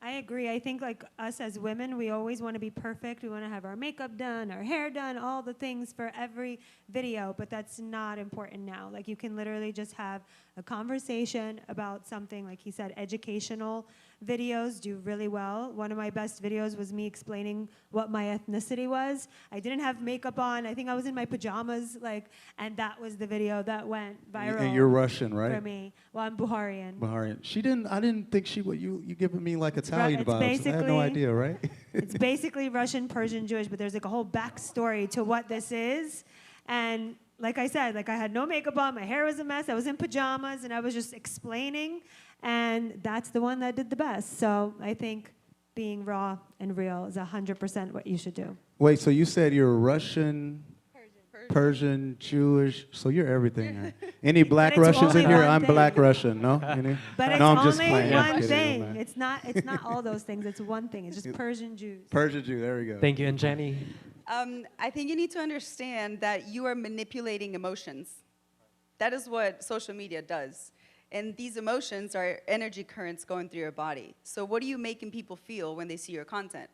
I agree. I think like us as women, we always want to be perfect. We want to have our makeup done, our hair done, all the things for every video, but that's not important now. Like, you can literally just have a conversation about something, like he said, educational videos do really well. One of my best videos was me explaining what my ethnicity was. I didn't have makeup on. I think I was in my pajamas, like, and that was the video that went viral. And you're Russian, right? For me. Well, I'm Buharian. Buharian. I didn't think she would, you giving me like Italian It's vibes. I had no idea, right? It's basically Russian, Persian, Jewish, but there's like a whole backstory to what this is. And like I said, like, I had no makeup on, my hair was a mess, I was in pajamas, and I was just explaining, and that's the one that did the best. So I think being raw and real is 100% what you should do. Wait, so you said you're Russian, Persian, Jewish, so you're everything. Huh? Any black But it's Russians in only here? one I'm thing. black Russian, no? Any? But it's No, I'm just only playing. I'm one kidding, thing. man. It's not all those things. It's one thing. It's just Persian Jews. Persian Jew, there we go. Thank you. And Jenny? I think you need to understand that you are manipulating emotions. That is what social media does. And these emotions are energy currents going through your body. So what are you making people feel when they see your content?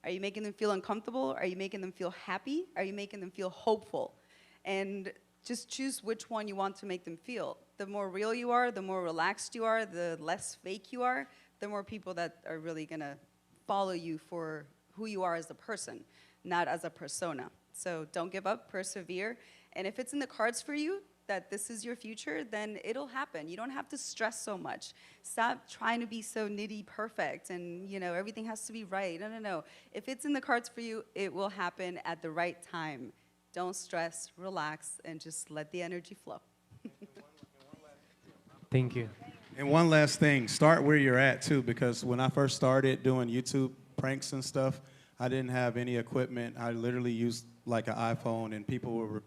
Are you making them feel uncomfortable? Are you making them feel happy? Are you making them feel hopeful? And just choose which one you want to make them feel. The more real you are, the more relaxed you are, the less fake you are, the more people that are really gonna follow you for who you are as a person, not as a persona. So don't give up, persevere. And if it's in the cards for you that this is your future, then it'll happen. You don't have to stress so much. Stop trying to be so nitty perfect and everything has to be right. No. If it's in the cards for you, it will happen at the right time. Don't stress, relax, and just let the energy flow. Thank you. And one last thing, start where you're at too, because when I first started doing YouTube pranks and stuff, I didn't have any equipment. I literally used like an iPhone, and people would,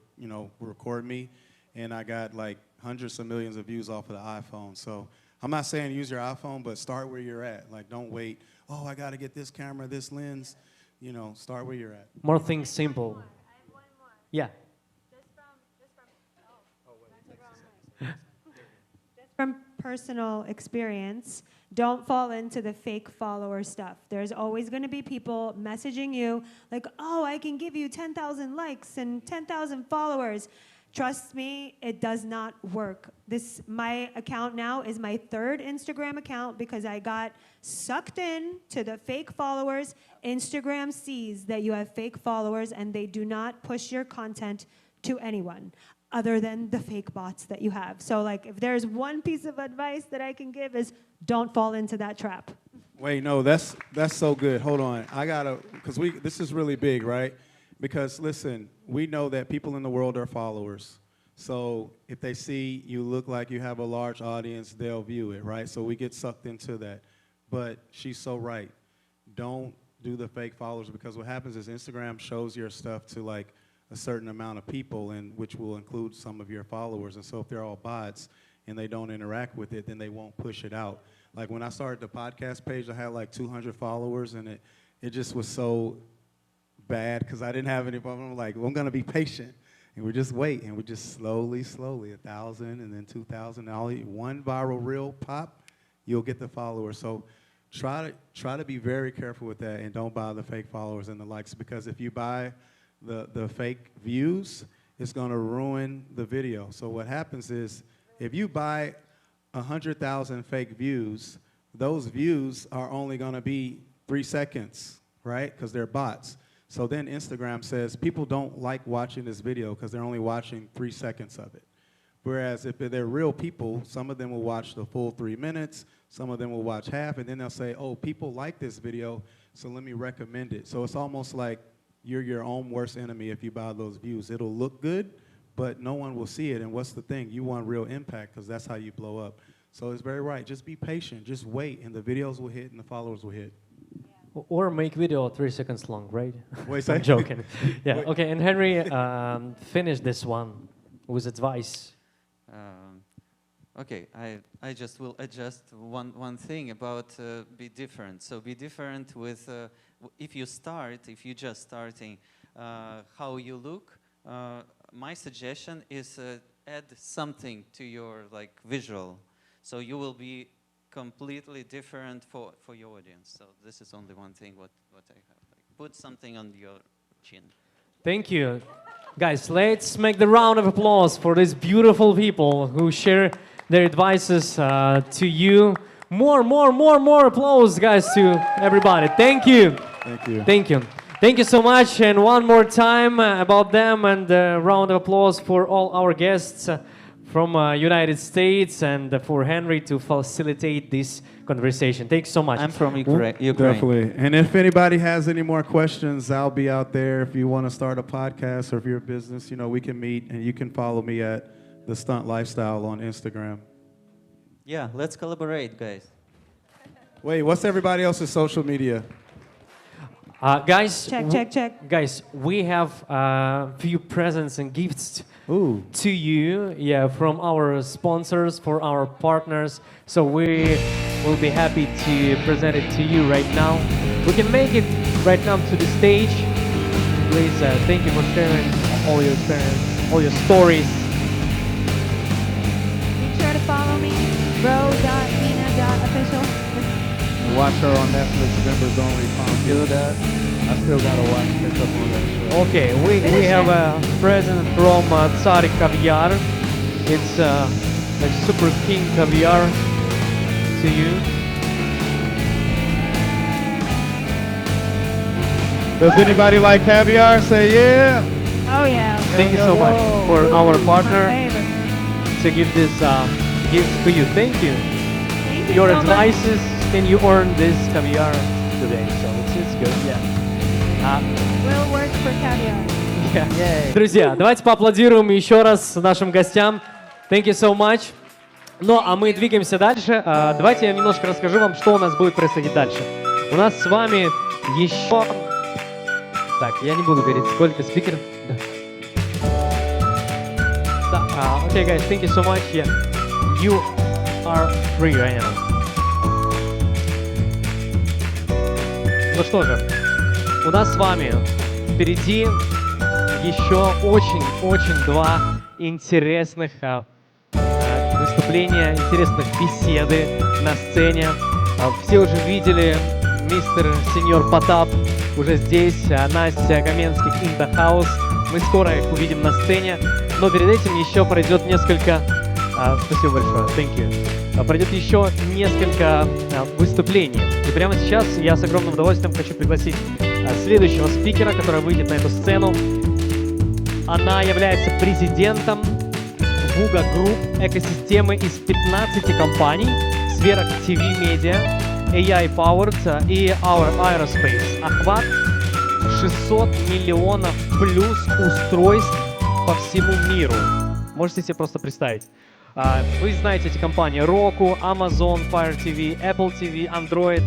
record me, and I got like hundreds of millions of views off of the iPhone. So I'm not saying use your iPhone, but start where you're at. Like, don't wait. Oh, I got to get this camera, this lens. Start where you're at. More things simple. Yeah. From personal experience, don't fall into the fake follower stuff. There's always going to be people messaging you like, oh, I can give you 10,000 likes and 10,000 followers. Trust me, it does not work. My account now is my third Instagram account because I got sucked in to the fake followers. Instagram sees that you have fake followers and they do not push your content to anyone other than the fake bots that you have. So like, if there's one piece of advice that I can give is don't fall into that trap. Wait, no, that's so good. Hold on. Because this is really big, right? Because listen, we know that people in the world are followers. So if they see you look like you have a large audience, they'll view it, right? So we get sucked into that. But she's so right. Don't do the fake followers, because what happens is Instagram shows your stuff to like a certain amount of people, and which will include some of your followers. And so if they're all bots and they don't interact with it, then they won't push it out. Like when I started the podcast page, I had like 200 followers, and it just was so bad because I didn't have any problem. I'm like, well, I'm gonna be patient, and we just wait, and we just slowly, 1,000, and then 2,000. Now, one viral reel pop, you'll get the followers. So try to be very careful with that, and don't buy the fake followers and the likes, because if you buy the fake views, it's gonna ruin the video. So what happens is, if you buy 100,000 fake views, those views are only gonna be 3 seconds, right? Because they're bots. So then Instagram says people don't like watching this video because they're only watching 3 seconds of it. Whereas if they're real people, some of them will watch the full 3 minutes, some of them will watch half, and then they'll say, oh, people like this video, so let me recommend it. So it's almost like you're your own worst enemy if you buy those views. It'll look good, but no one will see it. And what's the thing? You want real impact, because that's how you blow up. So it's very right. Just be patient. Just wait, and the videos will hit and the followers will hit. Or make video 3 seconds long, right? Wait, I'm joking. Yeah. Wait. Okay. And Henry, finish this one with advice. Okay, I just will adjust one thing about be different. So be different with if you just starting, how you look. My suggestion is add something to your visual, so you will be completely different for your audience. So this is only one thing what I have. Put something on your chin. Thank you. Guys, let's make the round of applause for these beautiful people who share their advices to you. More applause, guys, to everybody. Thank you. Thank you. Thank you. Thank you so much. And one more time about them, and a round of applause for all our guests from United States, and for Henry to facilitate this conversation. Thanks so much. I'm from Ukraine. Definitely. And if anybody has any more questions, I'll be out there. If you want to start a podcast, or if you're a business, we can meet, and you can follow me at the Stunt Lifestyle on Instagram. Yeah, let's collaborate, guys. Wait, what's everybody else's social media? Guys, Check. Guys, we have a few presents and gifts Ooh. to you, from our sponsors, for our partners. So we will be happy to present it to you right now. We can make it right now to the stage. Please, thank you for sharing all your experience, all your stories. Make sure to follow me, bro.mina.official. Watch her on Netflix, members only. Do that. I still gotta watch catch up on that show. Okay, we have a present from Tsari Caviar. It's like Super King Caviar to you. Does anybody like caviar? Say yeah. Oh yeah. Thank you so much for our partner Favorite. to give this gift to you. Thank you. Thank you Your so much. advices, and you earned this caviar today, so it's good. Yeah. Will work for caviar. Yeah. Друзья, давайте поаплодируем еще раз нашим гостям. Thank you so much. Ну, а мы двигаемся дальше. Давайте я немножко расскажу вам, что у нас будет происходить дальше. У нас с вами еще... Так, я не буду говорить, сколько спикеров. Да. Okay, guys, thank you so much. Yeah. You are free right now. Ну что же, у нас с вами впереди еще очень два интересных выступления, интересных беседы на сцене. Все уже видели мистер сеньор Потап уже здесь, Настя, Kamenskykh in the house. Мы скоро их увидим на сцене, но перед этим еще пройдет несколько... спасибо большое, thank you. Пройдет еще несколько выступлений. И прямо сейчас я с огромным удовольствием хочу пригласить следующего спикера, который выйдет на эту сцену. Она является президентом VUGA Group, экосистемы из 15 компаний в сферах TV, медиа, AI Powered и Our Aerospace. Охват 600 миллионов плюс устройств по всему миру. Можете себе просто представить. Вы знаете эти компании Roku, Amazon, Fire TV, Apple TV, Android.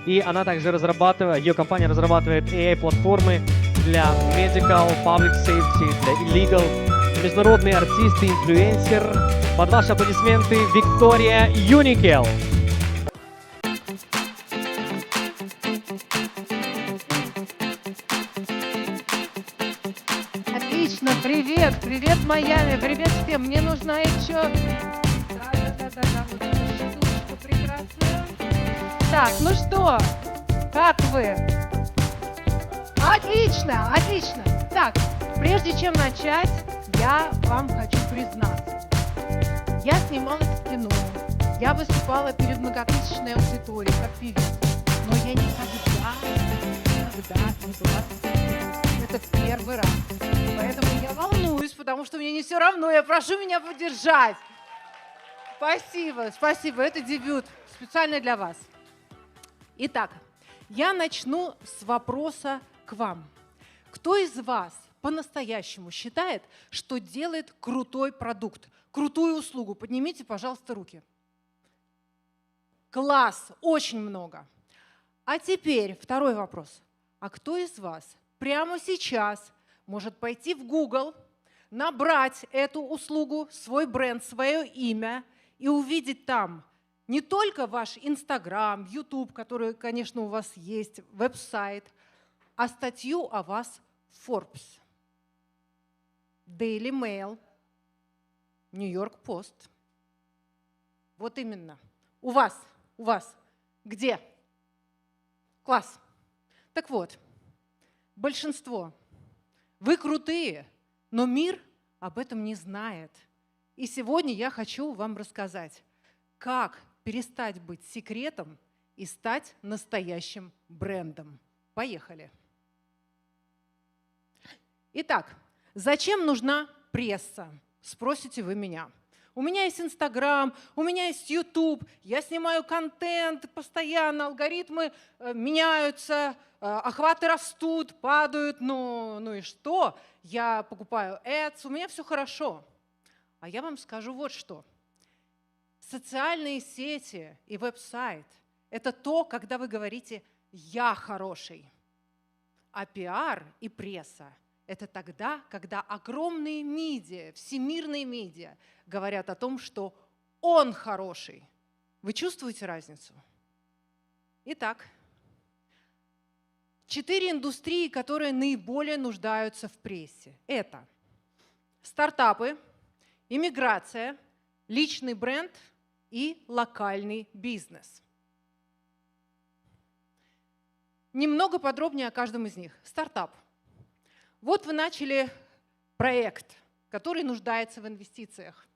И она также разрабатывает, ее компания разрабатывает AI-платформы для medical, public safety, для illegal. Международный артист и инфлюенсер. Под ваши аплодисменты Виктория Юникел. Отлично, привет, привет, Майами, привет всем. Мне нужна еще... Да, вот эта штучка прекрасная. Так, ну что, как вы? Отлично, отлично. Так, прежде чем начать, я вам хочу признаться. Я снималась в кино, я выступала перед многотысячной аудиторией, как певица, но я никогда не была в сцене. Это первый раз. Поэтому я волнуюсь, потому что мне не все равно. Я прошу меня поддержать. Спасибо, спасибо. Это дебют специально для вас. Итак, я начну с вопроса к вам. Кто из вас по-настоящему считает, что делает крутой продукт, крутую услугу? Поднимите, пожалуйста, руки. Класс, очень много. А теперь второй вопрос. А кто из вас прямо сейчас может пойти в Google, набрать эту услугу, свой бренд, свое имя и увидеть там не только ваш Instagram, YouTube, который, конечно, у вас есть, веб-сайт, а статью о вас в Forbes, Daily Mail, New York Post. Вот именно. У вас. Где? Класс. Так вот, большинство. Вы крутые, но мир об этом не знает. И сегодня я хочу вам рассказать, как перестать быть секретом и стать настоящим брендом. Поехали. Итак, зачем нужна пресса? Спросите вы меня. У меня есть Инстаграм, у меня есть YouTube, я снимаю контент постоянно, алгоритмы меняются, охваты растут, падают, ну и что? Я покупаю ads, у меня все хорошо. А я вам скажу вот что. Социальные сети и веб-сайт – это то, когда вы говорите «я хороший». А пиар и пресса – это тогда, когда огромные медиа, всемирные медиа говорят о том, что он хороший. Вы чувствуете разницу? Итак, 4 индустрии, которые наиболее нуждаются в прессе. Это стартапы, иммиграция, личный бренд и локальный бизнес. Немного подробнее о каждом из них. Стартап. Вот вы начали проект, который нуждается в инвестициях.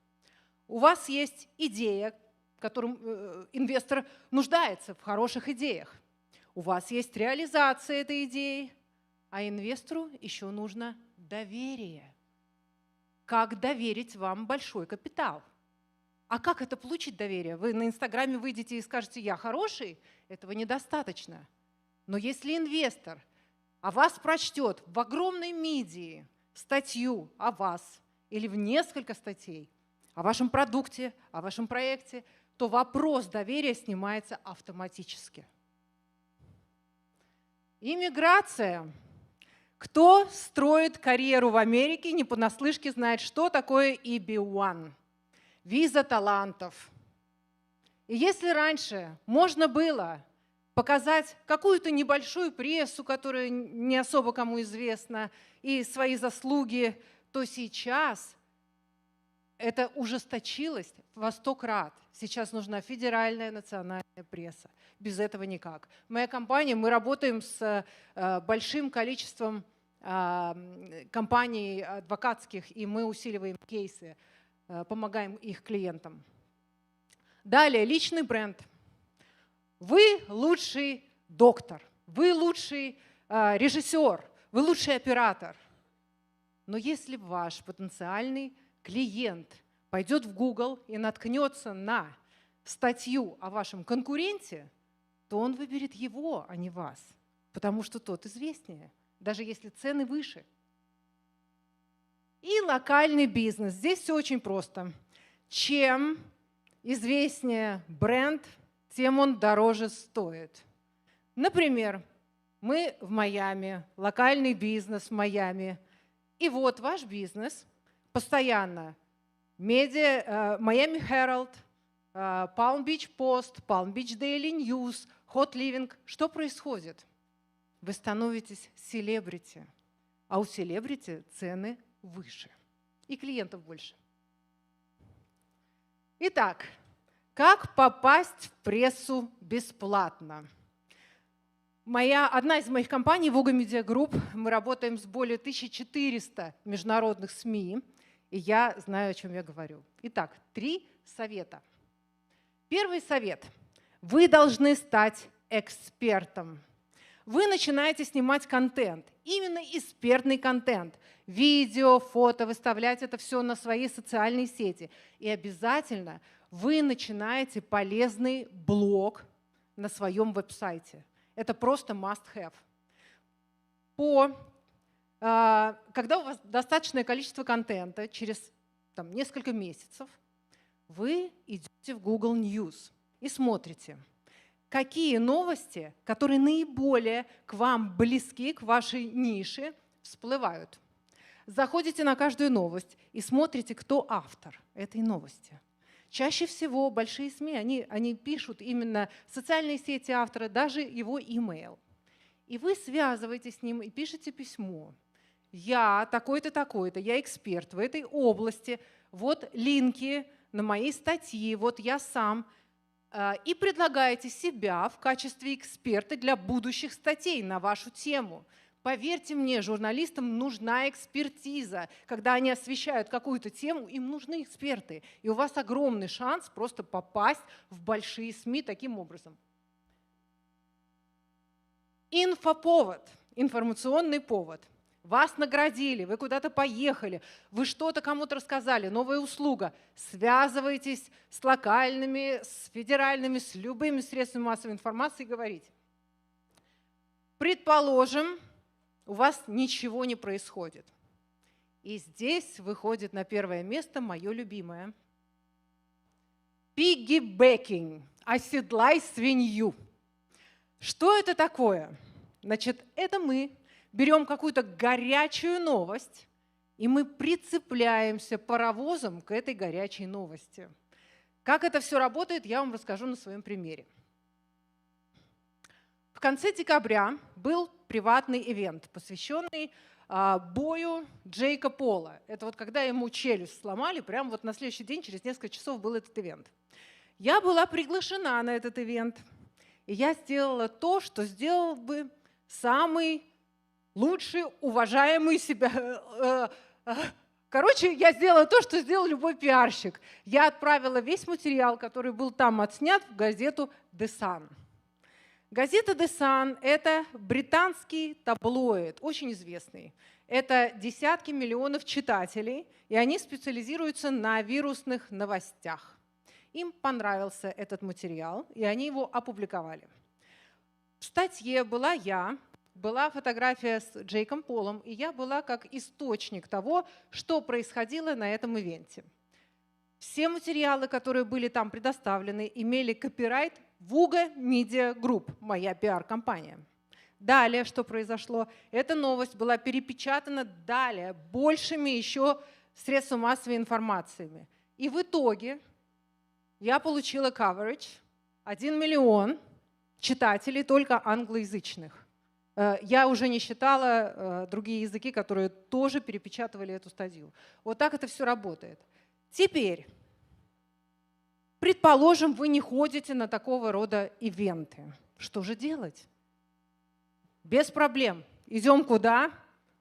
У вас есть идея, которым инвестор нуждается в хороших идеях. У вас есть реализация этой идеи, А инвестору еще нужно доверие. Как доверить вам большой капитал? А как это получить доверие? Вы на Инстаграме выйдете и скажете «я хороший»? Этого недостаточно. Но если инвестор о вас прочтет в огромной медии статью о вас или в несколько статей о вашем продукте, о вашем проекте, то вопрос доверия снимается автоматически. Иммиграция. Кто строит карьеру в Америке, не понаслышке знает, что такое EB-1. Виза талантов. И если раньше можно было показать какую-то небольшую прессу, которая не особо кому известна, и свои заслуги, то сейчас это ужесточилось во 100 крат. Сейчас нужна федеральная национальная пресса. Без этого никак. Моя компания, мы работаем с большим количеством компаний адвокатских, и мы усиливаем кейсы, помогаем их клиентам. Далее, личный бренд. Вы лучший доктор, вы лучший режиссер, вы лучший оператор. Но если ваш потенциальный клиент пойдет в Google и наткнется на статью о вашем конкуренте, то он выберет его, а не вас, потому что тот известнее, даже если цены выше. И локальный бизнес. Здесь все очень просто. Чем известнее бренд, тем он дороже стоит. Например, мы в Майами, локальный бизнес в Майами. И вот ваш бизнес постоянно Miami Herald, Palm Beach Post, Palm Beach Daily News, Hot Living. Что происходит? Вы становитесь селебрити, а у селебрити цены выше и клиентов больше. Итак, как попасть в прессу бесплатно? Одна из моих компаний, Voga Media Group, мы работаем с более 1400 международных СМИ, и я знаю, о чем я говорю. Итак, 3 совета. Первый совет. Вы должны стать экспертом. Вы начинаете снимать контент, именно экспертный контент. Видео, фото, выставлять это все на свои социальные сети. И обязательно вы начинаете полезный блог на своем веб-сайте. Это просто must-have. Когда у вас достаточное количество контента, через несколько месяцев, вы идете в Google News и смотрите, какие новости, которые наиболее к вам близки, к вашей нише, всплывают. Заходите на каждую новость и смотрите, кто автор этой новости. Чаще всего большие СМИ, они пишут именно социальные сети автора, даже его имейл. И вы связываетесь с ним и пишете письмо. Я такой-то, такой-то, я эксперт в этой области, вот линки на мои статьи, вот я сам. И предлагаете себя в качестве эксперта для будущих статей на вашу тему. Поверьте мне, журналистам нужна экспертиза. Когда они освещают какую-то тему, им нужны эксперты. И у вас огромный шанс просто попасть в большие СМИ таким образом. Инфоповод, информационный повод. Вас наградили, вы куда-то поехали, вы что-то кому-то рассказали, новая услуга. Связывайтесь с локальными, с федеральными, с любыми средствами массовой информации и говорите. Предположим, у вас ничего не происходит. И здесь выходит на первое место мое любимое. Пиггибэкинг. Оседлай свинью. Что это такое? Значит, это мы берем какую-то горячую новость, и мы прицепляемся паровозом к этой горячей новости. Как это все работает, я вам расскажу на своем примере. В конце декабря был приватный ивент, посвященный бою Джейка Пола. Это вот когда ему челюсть сломали, прямо вот на следующий день, через несколько часов был этот ивент. Я была приглашена на этот ивент, и я сделала то, что сделал бы самый лучший, уважаемый себя. Короче, я сделала то, что сделал любой пиарщик. Я отправила весь материал, который был там отснят, в газету «The Sun». Газета The Sun – это британский таблоид, очень известный. Это десятки миллионов читателей, и они специализируются на вирусных новостях. Им понравился этот материал, и они его опубликовали. В статье была фотография с Джейком Полом, и я была как источник того, что происходило на этом ивенте. Все материалы, которые были там предоставлены, имели копирайт Vuga Media Group, моя пиар-компания. Далее, что произошло? Эта новость была перепечатана далее большими еще средствами массовой информации. И в итоге я получила coverage 1 миллион читателей только англоязычных. Я уже не считала другие языки, которые тоже перепечатывали эту статью. Вот так это все работает. Теперь, предположим, вы не ходите на такого рода ивенты. Что же делать? Без проблем. Идем куда?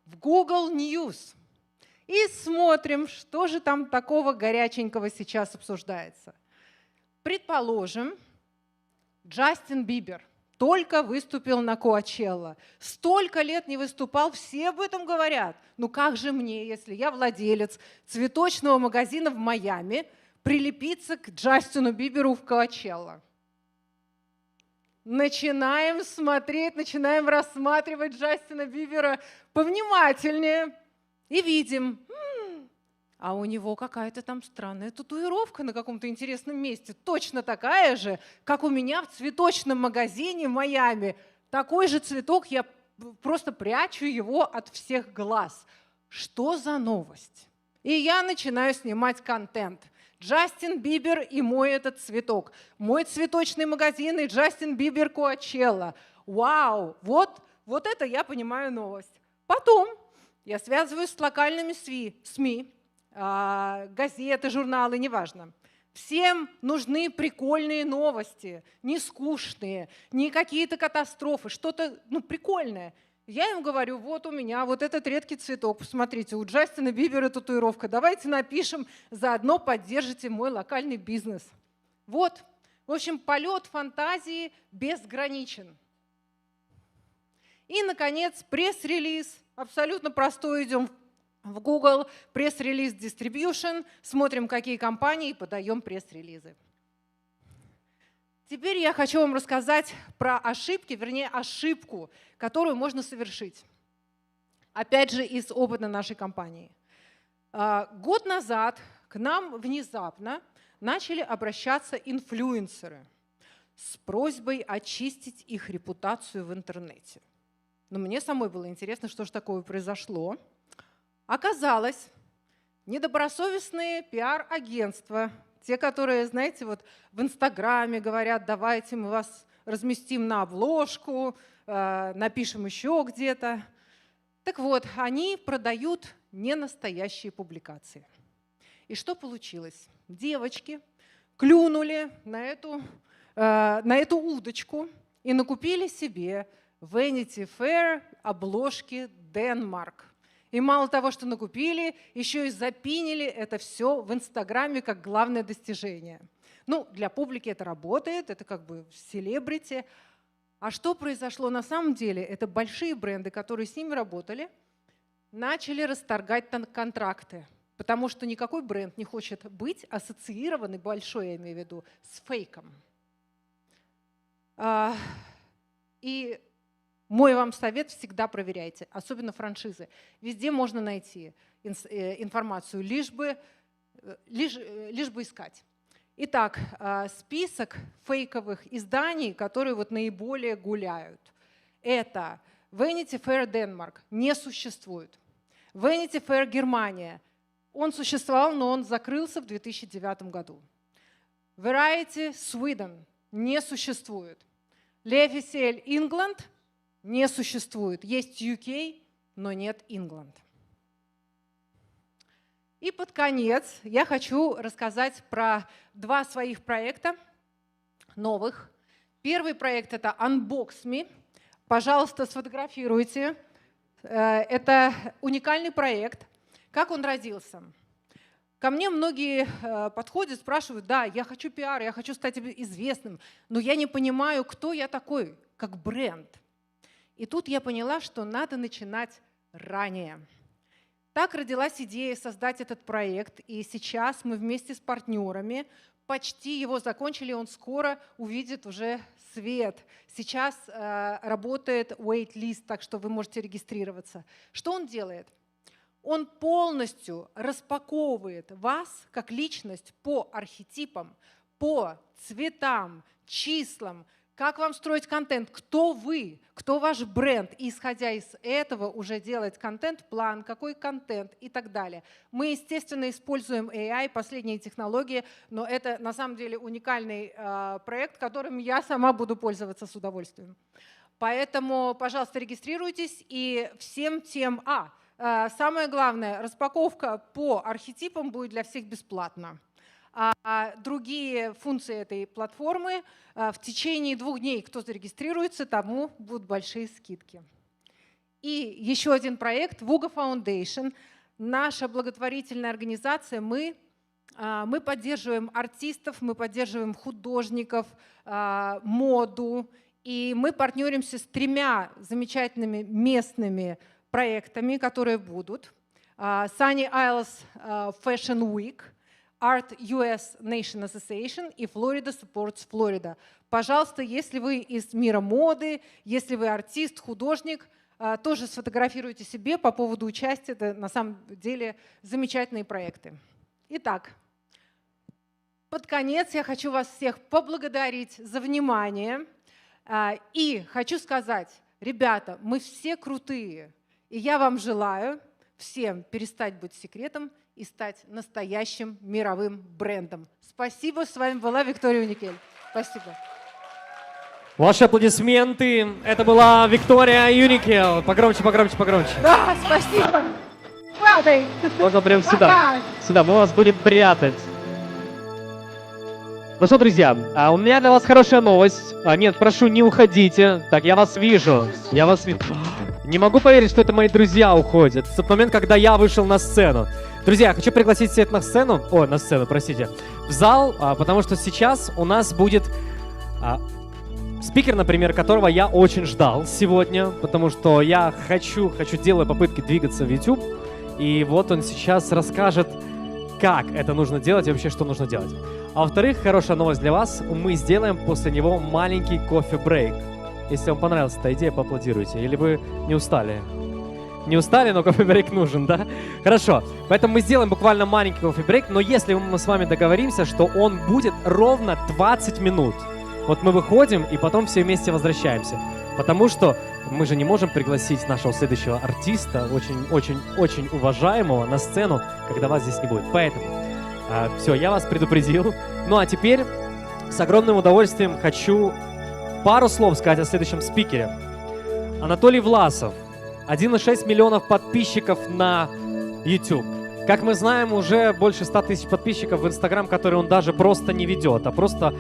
В Google News. И смотрим, что же там такого горяченького сейчас обсуждается. Предположим, Джастин Бибер только выступил на Коачелло. Столько лет не выступал, все об этом говорят. Ну как же мне, если я владелец цветочного магазина в Майами, прилепиться к Джастину Биберу в Коачелло? Начинаем смотреть, начинаем рассматривать Джастина Бибера повнимательнее и видим, а у него какая-то там странная татуировка на каком-то интересном месте, точно такая же, как у меня в цветочном магазине в Майами. Такой же цветок, я просто прячу его от всех глаз. Что за новость? И я начинаю снимать контент. Джастин Бибер и мой этот цветок. Мой цветочный магазин и Джастин Бибер Коачелло. Вау, вот это я понимаю новость. Потом я связываюсь с локальными СМИ, газеты, журналы, неважно. Всем нужны прикольные новости, не скучные, не какие-то катастрофы, что-то прикольное. Я им говорю, вот у меня вот этот редкий цветок, посмотрите, у Джастина Бибера татуировка, давайте напишем, заодно поддержите мой локальный бизнес. Вот, в общем, полет фантазии безграничен. И, наконец, пресс-релиз, абсолютно простой, идем в Google, пресс-релиз Distribution, смотрим, какие компании, и подаем пресс-релизы. Теперь я хочу вам рассказать про ошибки, вернее, ошибку, которую можно совершить. Опять же, из опыта нашей компании. Год назад к нам внезапно начали обращаться инфлюенсеры с просьбой очистить их репутацию в интернете. Но мне самой было интересно, что же такое произошло. Оказалось, недобросовестные пиар-агентства, те, которые, знаете, вот в Инстаграме говорят, давайте мы вас разместим на обложку, напишем еще где-то. Так вот, они продают ненастоящие публикации. И что получилось? Девочки клюнули на эту удочку и накупили себе Vanity Fair обложки Denmark. И мало того, что накупили, еще и запинили это все в Инстаграме как главное достижение. Ну, для публики это работает, это как бы селебрити. А что произошло на самом деле? Это большие бренды, которые с ними работали, начали расторгать контракты, потому что никакой бренд не хочет быть ассоциированный, большой я имею в виду, с фейком. И мой вам совет – всегда проверяйте, особенно франшизы. Везде можно найти информацию, лишь бы искать. Итак, список фейковых изданий, которые вот наиболее гуляют. Это Vanity Fair Denmark не существует. Vanity Fair Германия. Он существовал, но он закрылся в 2009 году. Variety Sweden не существует. L'Officiel England не существует. Есть UK, но нет England. И под конец я хочу рассказать про два своих проекта новых. Первый проект – это Unbox Me. Пожалуйста, сфотографируйте. Это уникальный проект. Как он родился? Ко мне многие подходят, спрашивают, да, я хочу пиар, я хочу стать известным, но я не понимаю, кто я такой, как бренд. И тут я поняла, что надо начинать ранее. Так родилась идея создать этот проект, и сейчас мы вместе с партнерами почти его закончили, он скоро увидит уже свет. Сейчас работает wait-list, так что вы можете регистрироваться. Что он делает? Он полностью распаковывает вас как личность по архетипам, по цветам, числам, как вам строить контент, кто вы, кто ваш бренд. И исходя из этого уже делать контент-план, какой контент и так далее. Мы, естественно, используем AI, последние технологии, но это на самом деле уникальный проект, которым я сама буду пользоваться с удовольствием. Поэтому, пожалуйста, регистрируйтесь и всем тем… самое главное, распаковка по архетипам будет для всех бесплатно. А другие функции этой платформы в течение 2 дней, кто зарегистрируется, тому будут большие скидки. И еще один проект Vuga Foundation. Наша благотворительная организация. Мы поддерживаем артистов, мы поддерживаем художников, моду. И мы партнеримся с 3 замечательными местными проектами, которые будут. Sunny Isles Fashion Week, Art US Nation Association и Florida Supports Florida. Пожалуйста, если вы из мира моды, если вы артист, художник, тоже сфотографируйте себе по поводу участия. Это на самом деле замечательные проекты. Итак, под конец я хочу вас всех поблагодарить за внимание. И хочу сказать, ребята, мы все крутые. И я вам желаю всем перестать быть секретом и стать настоящим мировым брендом. Спасибо. С вами была Виктория Уникель. Спасибо. Ваши аплодисменты. Это была Виктория Юникел. Погромче, погромче, погромче. Да, спасибо. Можно прямо сюда. Сюда, мы вас будем прятать. Ну что, друзья, у меня для вас хорошая новость. Нет, прошу, не уходите. Так, я вас вижу. Я вас вижу. Не могу поверить, что это мои друзья уходят. В тот момент, когда я вышел на сцену. Друзья, я хочу пригласить всех на сцену. Простите. В зал, потому что сейчас у нас будет спикер, например, которого я очень ждал сегодня, потому что я делаю попытки двигаться в YouTube. И вот он сейчас расскажет, как это нужно делать и вообще, что нужно делать. А во-вторых, хорошая новость для вас. Мы сделаем после него маленький кофе-брейк. Если вам понравилась эта идея, поаплодируйте. Или вы не устали? Не устали, но кофе-брейк нужен, да? Хорошо. Поэтому мы сделаем буквально маленький кофе-брейк, но если мы с вами договоримся, что он будет ровно 20 минут. Вот мы выходим и потом все вместе возвращаемся. Потому что мы же не можем пригласить нашего следующего артиста, очень уважаемого, на сцену, когда вас здесь не будет. Поэтому все, я вас предупредил. Ну а теперь с огромным удовольствием хочу пару слов сказать о следующем спикере. Анатолий Власов. 1,6 миллионов подписчиков на YouTube. Как мы знаем, уже больше 100 тысяч подписчиков в Instagram, которые он даже просто не ведет, а просто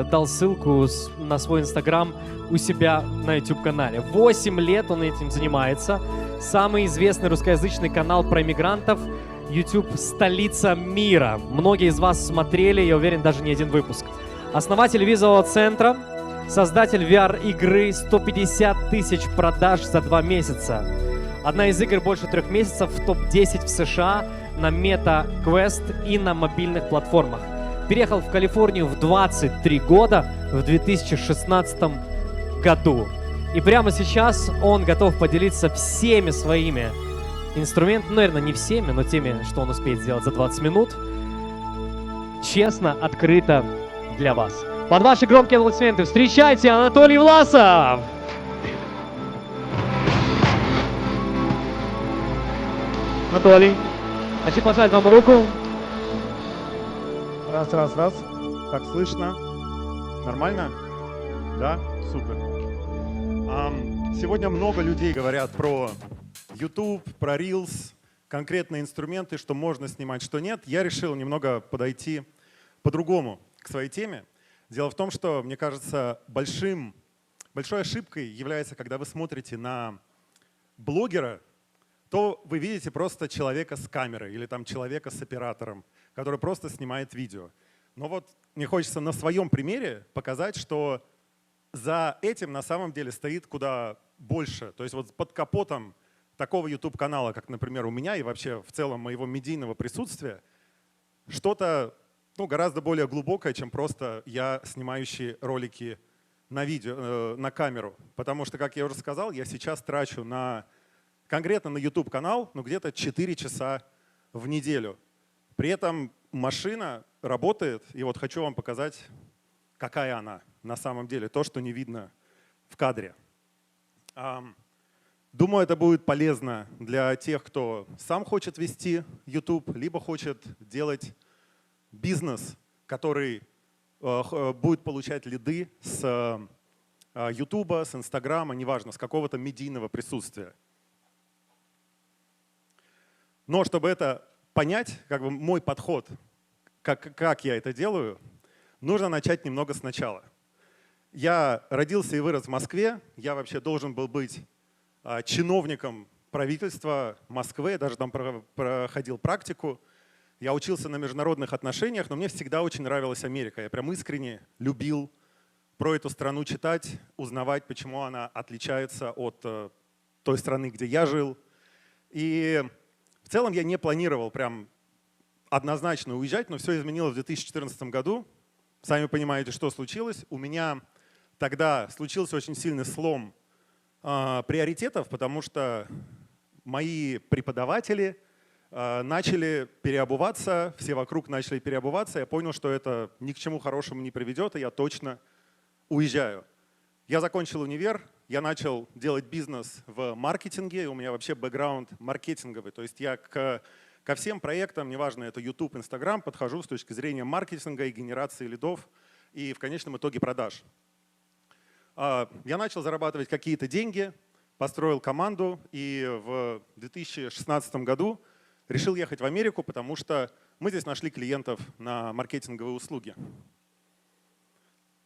дал ссылку на свой Instagram у себя на YouTube-канале. 8 лет он этим занимается. Самый известный русскоязычный канал про иммигрантов YouTube «Столица мира». Многие из вас смотрели, я уверен, даже не один выпуск. Основатель визового центра, создатель VR-игры, 150 тысяч продаж за 2 месяца. Одна из игр больше 3 месяцев в топ-10 в США на Meta Quest и на мобильных платформах. Переехал в Калифорнию в 23 года в 2016 году. И прямо сейчас он готов поделиться всеми своими инструментами, наверное, не всеми, но теми, что он успеет сделать за 20 минут. Честно, открыто для вас. Под ваши громкие аплодисменты встречайте Анатолий Власов! Анатолий, хочу пожать вам руку. Раз. Как слышно? Нормально? Да? Супер. Сегодня много людей говорят про YouTube, про Reels, конкретные инструменты, что можно снимать, что нет. Я решил немного подойти по-другому к своей теме. Дело в том, что, мне кажется, большой ошибкой является, когда вы смотрите на блогера, то вы видите просто человека с камерой или там человека с оператором, который просто снимает видео. Но вот мне хочется на своем примере показать, что за этим на самом деле стоит куда больше. То есть вот под капотом такого YouTube-канала, как, например, у меня и вообще в целом моего медийного присутствия, что-то гораздо более глубокое, чем просто я, снимающий ролики на видео, на камеру. Потому что, как я уже сказал, я сейчас трачу конкретно на YouTube-канал где-то 4 часа в неделю. При этом машина работает, и вот хочу вам показать, какая она на самом деле, то, что не видно в кадре. Думаю, это будет полезно для тех, кто сам хочет вести YouTube, либо хочет делать бизнес, который будет получать лиды с YouTube, с Инстаграма, неважно, с какого-то медийного присутствия. Но чтобы это понять, мой подход, как я это делаю, нужно начать немного сначала. Я родился и вырос в Москве. Я вообще должен был быть чиновником правительства Москвы. Я даже там проходил практику. Я учился на международных отношениях, но мне всегда очень нравилась Америка. Я прям искренне любил про эту страну читать, узнавать, почему она отличается от той страны, где я жил. И в целом я не планировал прям однозначно уезжать, но все изменилось в 2014 году. Сами понимаете, что случилось. У меня тогда случился очень сильный слом приоритетов, потому что мои преподаватели начали переобуваться, все вокруг начали переобуваться. Я понял, что это ни к чему хорошему не приведет, и я точно уезжаю. Я закончил универ, я начал делать бизнес в маркетинге, у меня вообще бэкграунд маркетинговый. То есть я ко всем проектам, неважно, это YouTube, Instagram, подхожу с точки зрения маркетинга и генерации лидов, и в конечном итоге продаж. Я начал зарабатывать какие-то деньги, построил команду, и в 2016 году решил ехать в Америку, потому что мы здесь нашли клиентов на маркетинговые услуги.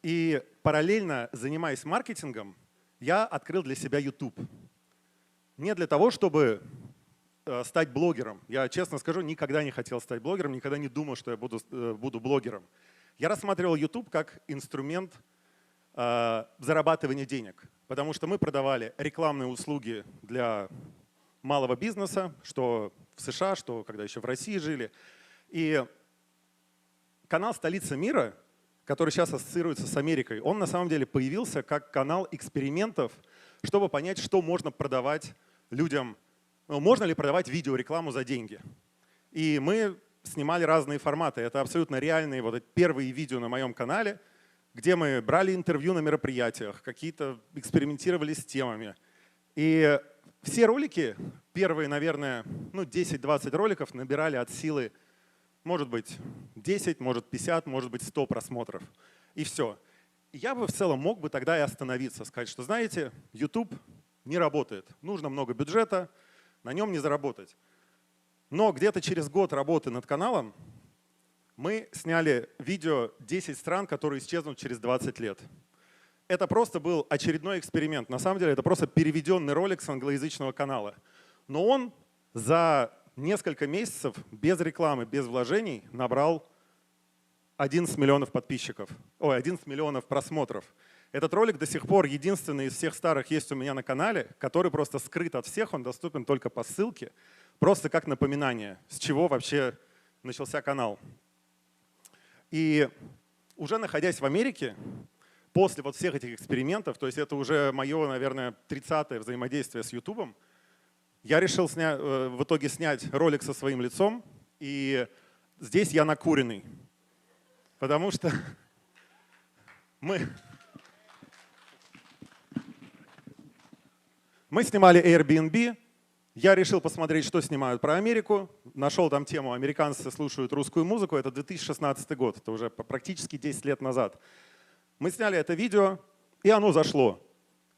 И параллельно, занимаясь маркетингом, я открыл для себя YouTube. Не для того, чтобы стать блогером. Я, честно скажу, никогда не хотел стать блогером, никогда не думал, что я буду блогером. Я рассматривал YouTube как инструмент зарабатывания денег, потому что мы продавали рекламные услуги для малого бизнеса, что в США, что когда еще в России жили. И канал «Столица мира», который сейчас ассоциируется с Америкой, он на самом деле появился как канал экспериментов, чтобы понять, что можно продавать людям, можно ли продавать видеорекламу за деньги. И мы снимали разные форматы. Это абсолютно реальные вот эти первые видео на моем канале, где мы брали интервью на мероприятиях, какие-то экспериментировали с темами. И все ролики, первые, наверное, 10-20 роликов набирали от силы, может быть, 10, может 50, может быть 100 просмотров. И все. Я бы в целом мог бы тогда и остановиться, сказать, что, знаете, YouTube не работает. Нужно много бюджета, на нем не заработать. Но где-то через год работы над каналом мы сняли видео «10 стран, которые исчезнут через 20 лет». Это просто был очередной эксперимент. На самом деле это просто переведенный ролик с англоязычного канала. Но он за несколько месяцев без рекламы, без вложений набрал 11 миллионов подписчиков, 11 миллионов просмотров. Этот ролик до сих пор единственный из всех старых есть у меня на канале, который просто скрыт от всех, он доступен только по ссылке, просто как напоминание, с чего вообще начался канал. И уже находясь в Америке, после вот всех этих экспериментов, то есть это уже мое, наверное, 30-е взаимодействие с YouTube, я решил в итоге снять ролик со своим лицом, и здесь я накуренный, потому что мы снимали Airbnb, я решил посмотреть, что снимают про Америку, нашел там тему «Американцы слушают русскую музыку», это 2016 год, это уже практически 10 лет назад. Мы сняли это видео, и оно зашло.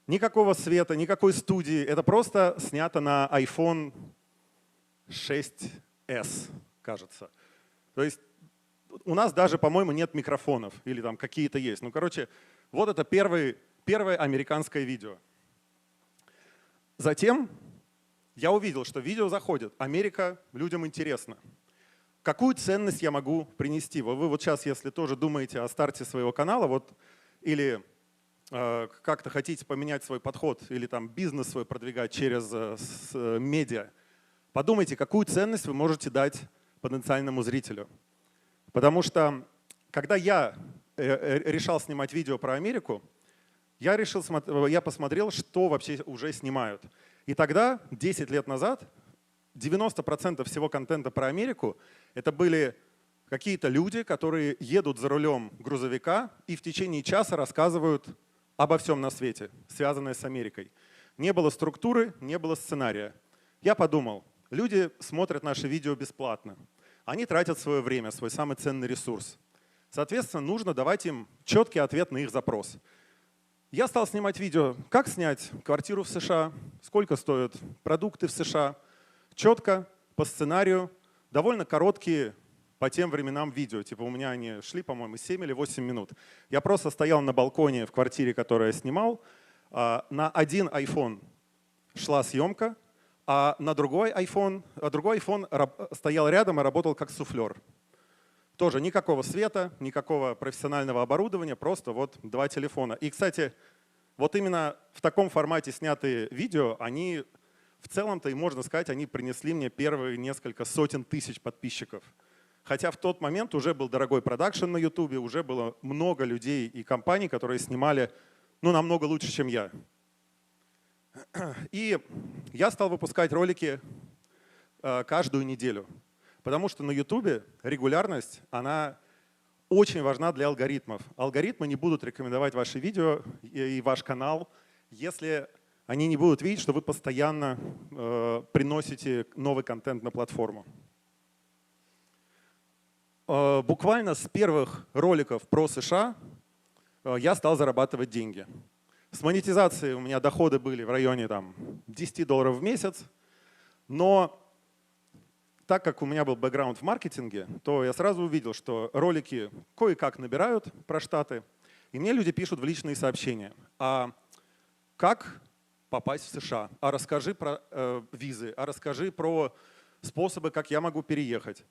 Никакого света, никакой студии. Это просто снято на iPhone 6s, кажется. То есть у нас даже, по-моему, нет микрофонов. Или там какие-то есть. Ну, короче, вот это первое американское видео. Затем я увидел, что видео заходит. Америка людям интересна. Какую ценность я могу принести? Вы вот сейчас, если тоже думаете о старте своего канала, или как-то хотите поменять свой подход или там бизнес свой продвигать через медиа, подумайте, какую ценность вы можете дать потенциальному зрителю. Потому что, когда я решал снимать видео про Америку, я посмотрел, что вообще уже снимают. И тогда, 10 лет назад, 90% всего контента про Америку это были какие-то люди, которые едут за рулем грузовика и в течение часа рассказывают обо всем на свете, связанное с Америкой. Не было структуры, не было сценария. Я подумал, люди смотрят наши видео бесплатно. Они тратят свое время, свой самый ценный ресурс. Соответственно, нужно давать им четкий ответ на их запрос. Я стал снимать видео, как снять квартиру в США, сколько стоят продукты в США. Четко, по сценарию, довольно короткие по тем временам видео. Типа у меня они шли, по-моему, 7 или 8 минут. Я просто стоял на балконе в квартире, которую я снимал. На один iPhone шла съемка, а на другой iPhone стоял рядом и работал как суфлер. Тоже никакого света, никакого профессионального оборудования, просто вот два телефона. И, кстати, вот именно в таком формате снятые видео, они в целом-то, и можно сказать, они принесли мне первые несколько сотен тысяч подписчиков. Хотя в тот момент уже был дорогой продакшн на YouTube, уже было много людей и компаний, которые снимали намного лучше, чем я. И я стал выпускать ролики каждую неделю. Потому что на YouTube регулярность, она очень важна для алгоритмов. Алгоритмы не будут рекомендовать ваши видео и ваш канал, если они не будут видеть, что вы постоянно приносите новый контент на платформу. Буквально с первых роликов про США я стал зарабатывать деньги. С монетизацией у меня доходы были в районе $10 в месяц, но так как у меня был бэкграунд в маркетинге, то я сразу увидел, что ролики кое-как набирают про Штаты, и мне люди пишут в личные сообщения. А как попасть в США? А расскажи про визы, а расскажи про способы, как я могу переехать.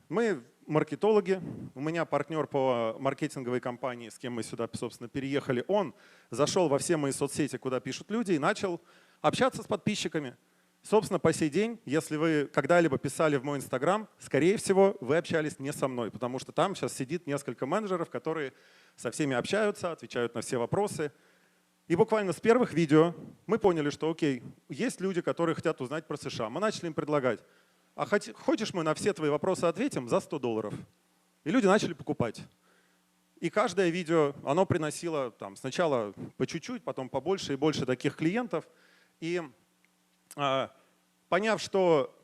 Мы маркетологи, у меня партнер по маркетинговой компании, с кем мы сюда, собственно, переехали, он зашел во все мои соцсети, куда пишут люди, и начал общаться с подписчиками. Собственно, по сей день, если вы когда-либо писали в мой Инстаграм, скорее всего, вы общались не со мной, потому что там сейчас сидит несколько менеджеров, которые со всеми общаются, отвечают на все вопросы. И буквально с первых видео мы поняли, что окей, есть люди, которые хотят узнать про США. Мы начали им предлагать: а хочешь, мы на все твои вопросы ответим за $100? И люди начали покупать. И каждое видео, оно приносило сначала по чуть-чуть, потом побольше и больше таких клиентов. И поняв, что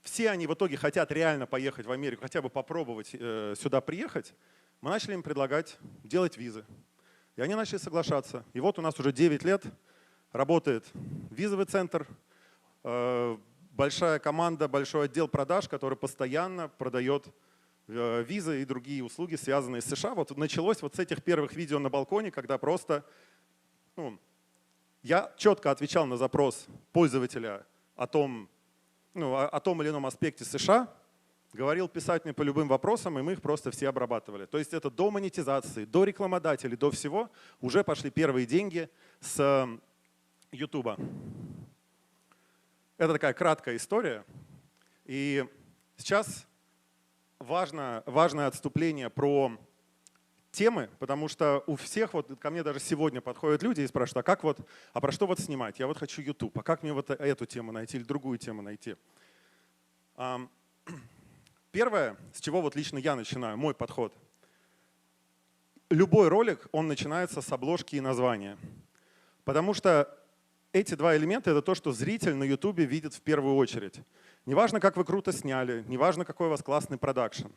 все они в итоге хотят реально поехать в Америку, хотя бы попробовать сюда приехать, мы начали им предлагать делать визы. И они начали соглашаться. И вот у нас уже 9 лет работает визовый центр, большая команда, большой отдел продаж, который постоянно продает визы и другие услуги, связанные с США. Вот началось вот с этих первых видео на балконе, когда просто я четко отвечал на запрос пользователя о том или ином аспекте США, говорил писать мне по любым вопросам, и мы их просто все обрабатывали. То есть это до монетизации, до рекламодателей, до всего уже пошли первые деньги с YouTube. Это такая краткая история. И сейчас важное отступление про темы, потому что у всех, ко мне даже сегодня подходят люди и спрашивают: а про что снимать? Я хочу YouTube, а как мне эту тему найти или другую тему найти? Первое, с чего лично я начинаю, мой подход. Любой ролик, он начинается с обложки и названия. Потому что эти два элемента — это то, что зритель на YouTube видит в первую очередь. Неважно, как вы круто сняли, неважно, какой у вас классный продакшн.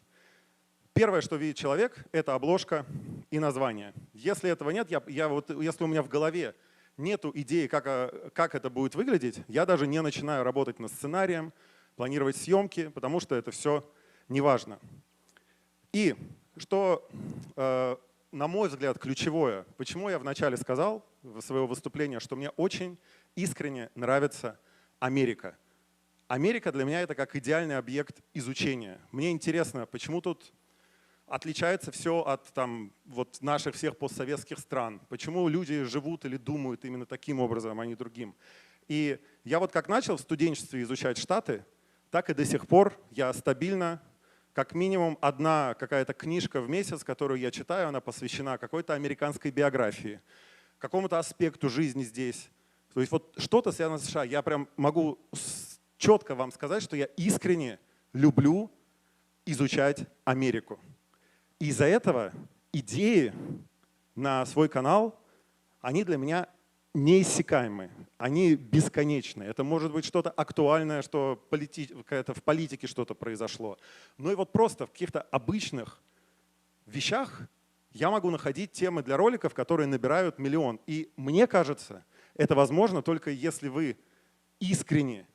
Первое, что видит человек, это обложка и название. Если этого нет, если у меня в голове нету идеи, как это будет выглядеть, я даже не начинаю работать над сценарием, планировать съемки, потому что это все неважно. И что, на мой взгляд, ключевое, почему я вначале сказал своего выступления, что мне очень искренне нравится Америка. Америка для меня — это как идеальный объект изучения. Мне интересно, почему тут отличается все от там, вот наших всех постсоветских стран. Почему люди живут или думают именно таким образом, а не другим. И я вот как начал в студенчестве изучать Штаты, так и до сих пор я стабильно, как минимум одна какая-то книжка в месяц, которую я читаю, она посвящена какой-то американской биографии, какому-то аспекту жизни здесь. То есть вот что-то связано с США. Я прям могу четко вам сказать, что я искренне люблю изучать Америку. Из-за этого идеи на свой канал, они для меня неиссякаемы, они бесконечны. Это может быть что-то актуальное, что в политике что-то произошло. Но и вот просто в каких-то обычных вещах я могу находить темы для роликов, которые набирают миллион. И мне кажется, это возможно только если вы искренне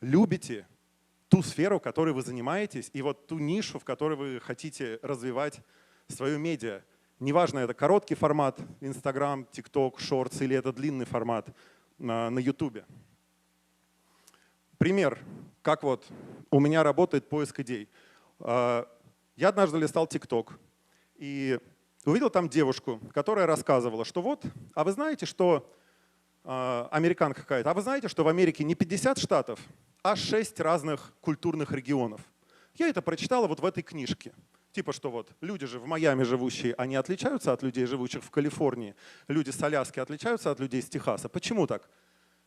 любите ту сферу, которой вы занимаетесь, и вот ту нишу, в которой вы хотите развивать свою медиа. Неважно, это короткий формат, Instagram, TikTok, Shorts, или это длинный формат на YouTube. Пример, как вот у меня работает поиск идей. Я однажды листал TikTok и увидел там девушку, которая рассказывала, что вот, а вы знаете, что американка какая-то, а вы знаете, что в Америке не 50 штатов, а 6 разных культурных регионов. Я это прочитала вот в этой книжке. Типа, что вот люди же в Майами живущие, они отличаются от людей, живущих в Калифорнии. Люди с Аляски отличаются от людей с Техаса. Почему так?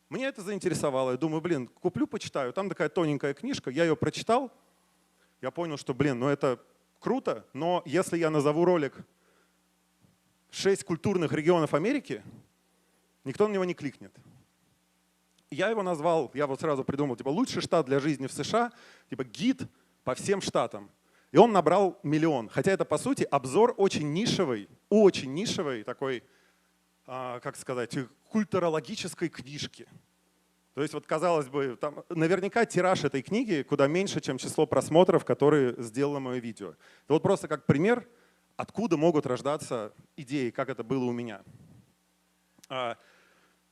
Мне это заинтересовало. Я думаю, блин, куплю, почитаю. Там такая тоненькая книжка, я ее прочитал. Я понял, что, блин, ну это круто, но если я назову ролик 6 культурных регионов Америки, никто на него не кликнет. Я его назвал, я вот сразу придумал, типа, лучший штат для жизни в США, типа гид по всем штатам. И он набрал миллион. Хотя это, по сути, обзор очень нишевой такой, как сказать, культурологической книжки. То есть, вот казалось бы, там наверняка тираж этой книги куда меньше, чем число просмотров, которые сделало мое видео. Это вот просто как пример, откуда могут рождаться идеи, как это было у меня.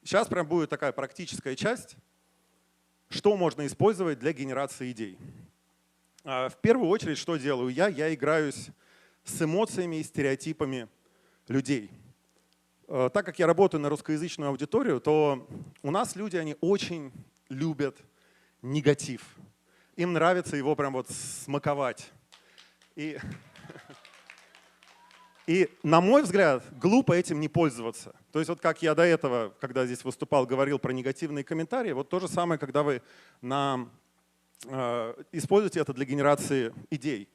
Сейчас прям будет такая практическая часть, что можно использовать для генерации идей. В первую очередь, что делаю я? Я играюсь с эмоциями и стереотипами людей. Так как я работаю на русскоязычную аудиторию, то у нас люди, они очень любят негатив. Им нравится его прям вот смаковать. И, на мой взгляд, глупо этим не пользоваться. То есть вот как я до этого, когда здесь выступал, говорил про негативные комментарии, вот то же самое, когда вы используете это для генерации идей.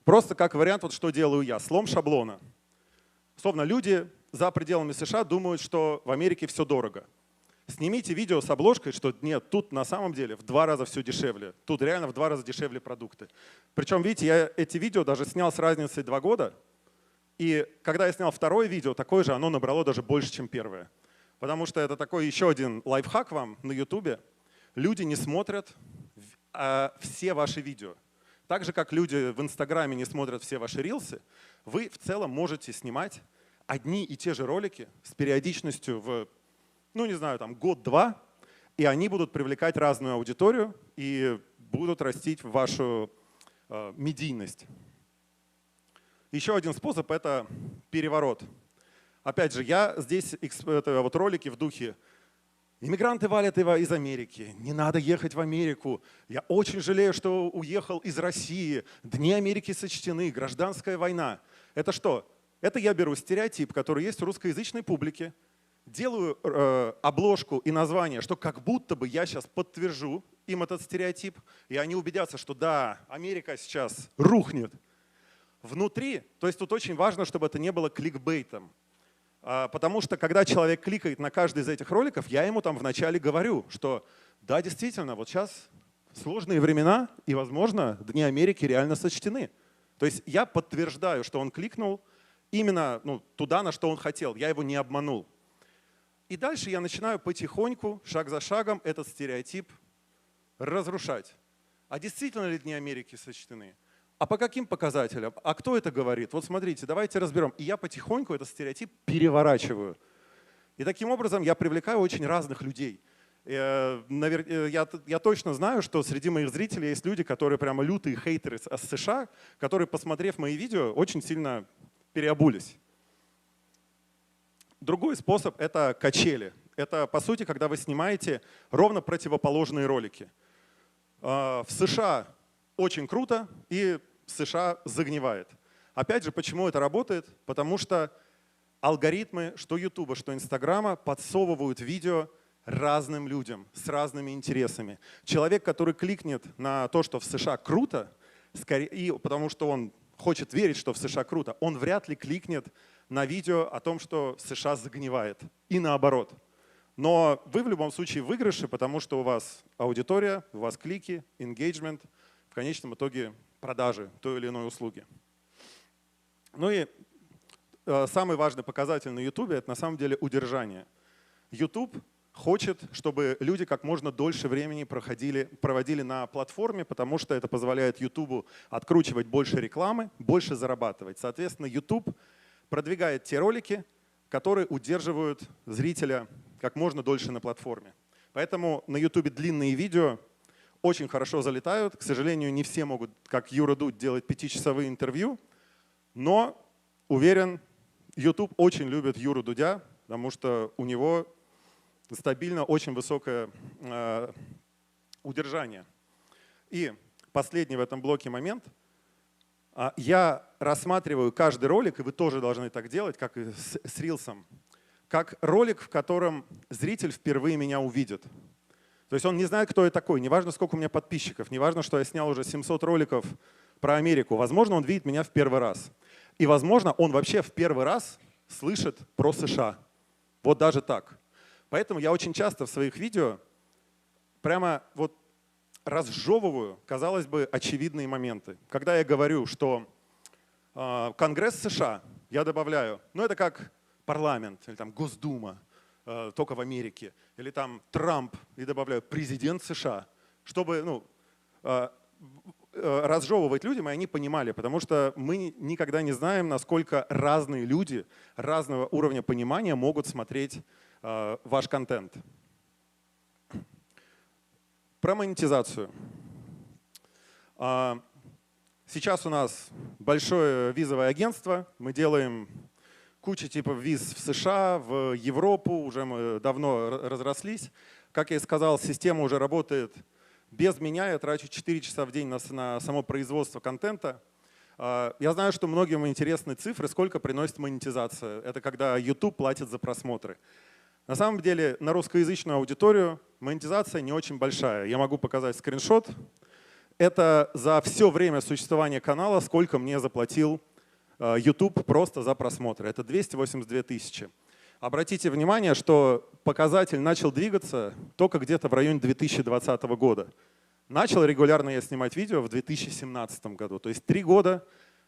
Просто как вариант, вот что делаю я. Слом шаблона. Словно люди за пределами США думают, что в Америке все дорого. Снимите видео с обложкой, что нет, тут на самом деле в 2 раза все дешевле. Тут реально в 2 раза дешевле продукты. Причем, видите, я эти видео даже снял с разницей 2 года. И когда я снял второе видео, такое же, оно набрало даже больше, чем первое. Потому что это такой еще один лайфхак вам на YouTube. Люди не смотрят все ваши видео. Так же, как люди в Инстаграме не смотрят все ваши рилсы, вы в целом можете снимать одни и те же ролики с периодичностью в, ну не знаю, там год-два, и они будут привлекать разную аудиторию и будут растить вашу медийность. Еще один способ – это переворот. Опять же, я здесь вот ролики в духе «Иммигранты валят его из Америки, не надо ехать в Америку, я очень жалею, что уехал из России, Дни Америки сочтены, гражданская война». Это что? Это я беру стереотип, который есть в русскоязычной публике, делаю обложку и название, что как будто бы я сейчас подтвержу им этот стереотип, и они убедятся, что да, Америка сейчас рухнет. Внутри, то есть тут очень важно, чтобы это не было кликбейтом. Потому что когда человек кликает на каждый из этих роликов, я ему там вначале говорю, что да, действительно, вот сейчас сложные времена, и, возможно, Дни Америки реально сочтены. То есть я подтверждаю, что он кликнул именно туда, на что он хотел. Я его не обманул. И дальше я начинаю потихоньку, шаг за шагом, этот стереотип разрушать. А действительно ли Дни Америки сочтены? А по каким показателям? А кто это говорит? Вот смотрите, давайте разберем. И я потихоньку этот стереотип переворачиваю. И таким образом я привлекаю очень разных людей. Я точно знаю, что среди моих зрителей есть люди, которые прямо лютые хейтеры с США, которые, посмотрев мои видео, очень сильно переобулись. Другой способ — это качели. Это, по сути, когда вы снимаете ровно противоположные ролики. В США очень круто, и в США загнивает. Опять же, почему это работает? Потому что алгоритмы что Ютуба, что Инстаграма подсовывают видео разным людям с разными интересами. Человек, который кликнет на то, что в США круто, и потому что он хочет верить, что в США круто, он вряд ли кликнет на видео о том, что в США загнивает. И наоборот. Но вы в любом случае в выигрыше, потому что у вас аудитория, у вас клики, engagement, в конечном итоге продажи той или иной услуги. Ну и самый важный показатель на YouTube — это на самом деле удержание. YouTube хочет, чтобы люди как можно дольше времени проводили на платформе, потому что это позволяет YouTube откручивать больше рекламы, больше зарабатывать. Соответственно, YouTube продвигает те ролики, которые удерживают зрителя как можно дольше на платформе. Поэтому на YouTube длинные видео очень хорошо залетают. К сожалению, не все могут, как Юра Дудь, делать 5-часовые интервью, но уверен, YouTube очень любит Юру Дудя, потому что у него стабильно очень высокое удержание. И последний в этом блоке момент. Я рассматриваю каждый ролик, и вы тоже должны так делать, как и с рилсом, как ролик, в котором зритель впервые меня увидит. То есть он не знает, кто я такой, неважно, сколько у меня подписчиков, неважно, что я снял уже 700 роликов про Америку. Возможно, он видит меня в первый раз. И, возможно, он вообще в первый раз слышит про США. Вот даже так. Поэтому я очень часто в своих видео прямо вот разжевываю, казалось бы, очевидные моменты. Когда я говорю, что Конгресс США, я добавляю, ну это как парламент или там Госдума, только в Америке, или там Трамп, и добавляю президент США, чтобы разжевывать людям, и они понимали, потому что мы никогда не знаем, насколько разные люди разного уровня понимания могут смотреть ваш контент. Про монетизацию. Сейчас у нас большое визовое агентство. Мы делаем кучу типов виз в США, в Европу. Уже мы давно разрослись. Как я и сказал, система уже работает без меня. Я трачу 4 часа в день на само производство контента. Я знаю, что многим интересны цифры, сколько приносит монетизация. Это когда YouTube платит за просмотры. На самом деле на русскоязычную аудиторию монетизация не очень большая. Я могу показать скриншот. Это за все время существования канала, сколько мне заплатил YouTube просто за просмотры. Это 282 тысячи. Обратите внимание, что показатель начал двигаться только где-то в районе 2020 года. Начал регулярно я снимать видео в 2017 году. То есть 3 года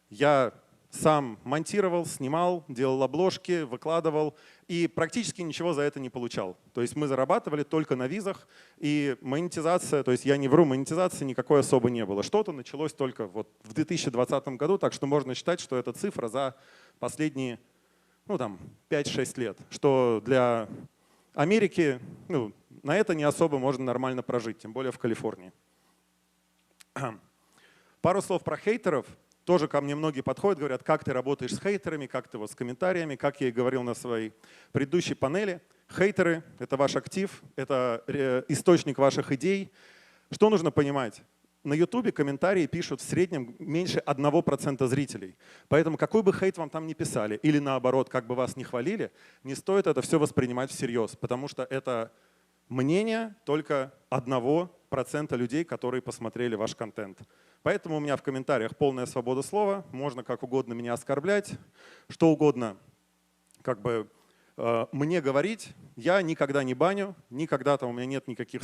я сам монтировал, снимал, делал обложки, выкладывал и практически ничего за это не получал. То есть мы зарабатывали только на визах, и монетизация, то есть я не вру, монетизации никакой особо не было. Что-то началось только вот в 2020 году, так что можно считать, что это цифра за последние 5-6 лет. Что для Америки на это не особо можно нормально прожить, тем более в Калифорнии. Пару слов про хейтеров. Тоже ко мне многие подходят, говорят, как ты работаешь с хейтерами, как ты с комментариями, как я и говорил на своей предыдущей панели. Хейтеры — это ваш актив, это источник ваших идей. Что нужно понимать? На YouTube комментарии пишут в среднем меньше 1% зрителей. Поэтому какой бы хейт вам там ни писали, или наоборот, как бы вас ни хвалили, не стоит это все воспринимать всерьез, потому что это мнение только 1% людей, которые посмотрели ваш контент. Поэтому у меня в комментариях полная свобода слова, можно как угодно меня оскорблять, что угодно мне говорить. Я никогда не баню, никогда там у меня нет никаких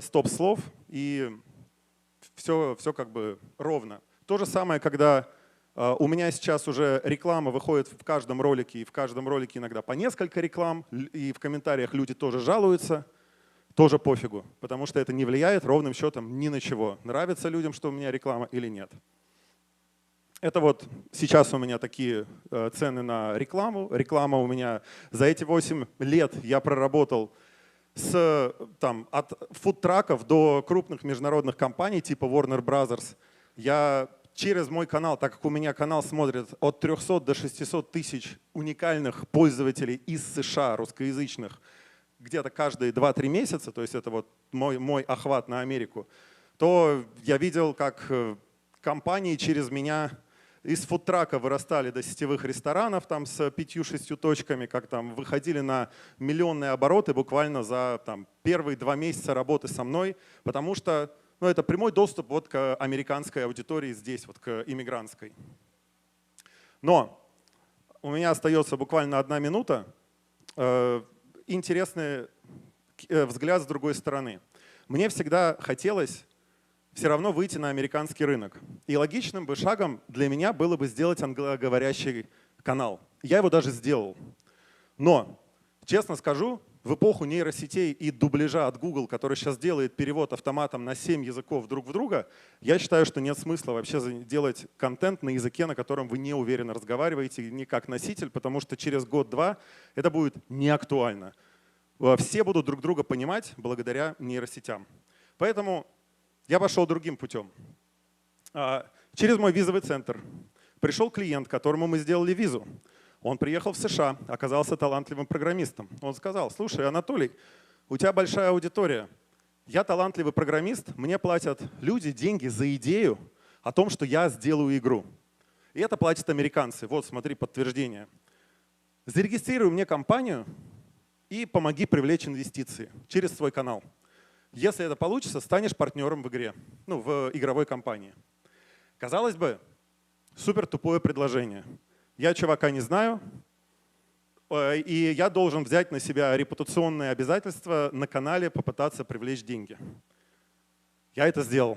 стоп-слов, и все ровно. То же самое, когда у меня сейчас уже реклама выходит в каждом ролике, и в каждом ролике иногда по несколько реклам, и в комментариях люди тоже жалуются. Тоже пофигу, потому что это не влияет ровным счетом ни на чего. Нравится людям, что у меня реклама или нет. Это вот сейчас у меня такие цены на рекламу. Реклама у меня за эти 8 лет я проработал от фудтраков до крупных международных компаний типа Warner Brothers. Я через мой канал, так как у меня канал смотрит от 300 до 600 тысяч уникальных пользователей из США, русскоязычных, где-то каждые 2-3 месяца, то есть это вот мой охват на Америку, то я видел, как компании через меня из фудтрака вырастали до сетевых ресторанов там, с 5-6 точками, как там выходили на миллионные обороты буквально за первые 2 месяца работы со мной, потому что это прямой доступ вот к американской аудитории здесь, вот к иммигрантской. Но у меня остается буквально 1 минута. Интересный взгляд с другой стороны. Мне всегда хотелось все равно выйти на американский рынок. И логичным бы шагом для меня было бы сделать англоговорящий канал. Я его даже сделал. Но, честно скажу, в эпоху нейросетей и дубляжа от Google, который сейчас делает перевод автоматом на 7 языков друг в друга, я считаю, что нет смысла вообще делать контент на языке, на котором вы не уверенно разговариваете, не как носитель, потому что через год-два это будет неактуально. Все будут друг друга понимать благодаря нейросетям. Поэтому я пошел другим путем. Через мой визовый центр пришел клиент, которому мы сделали визу. Он приехал в США, оказался талантливым программистом. Он сказал: слушай, Анатолий, у тебя большая аудитория. Я талантливый программист, мне платят люди деньги за идею о том, что я сделаю игру. И это платят американцы. Вот, смотри, подтверждение. Зарегистрируй мне компанию и помоги привлечь инвестиции через свой канал. Если это получится, станешь партнером в игре, в игровой компании. Казалось бы, супер тупое предложение. Я чувака не знаю, и я должен взять на себя репутационные обязательства на канале попытаться привлечь деньги. Я это сделал.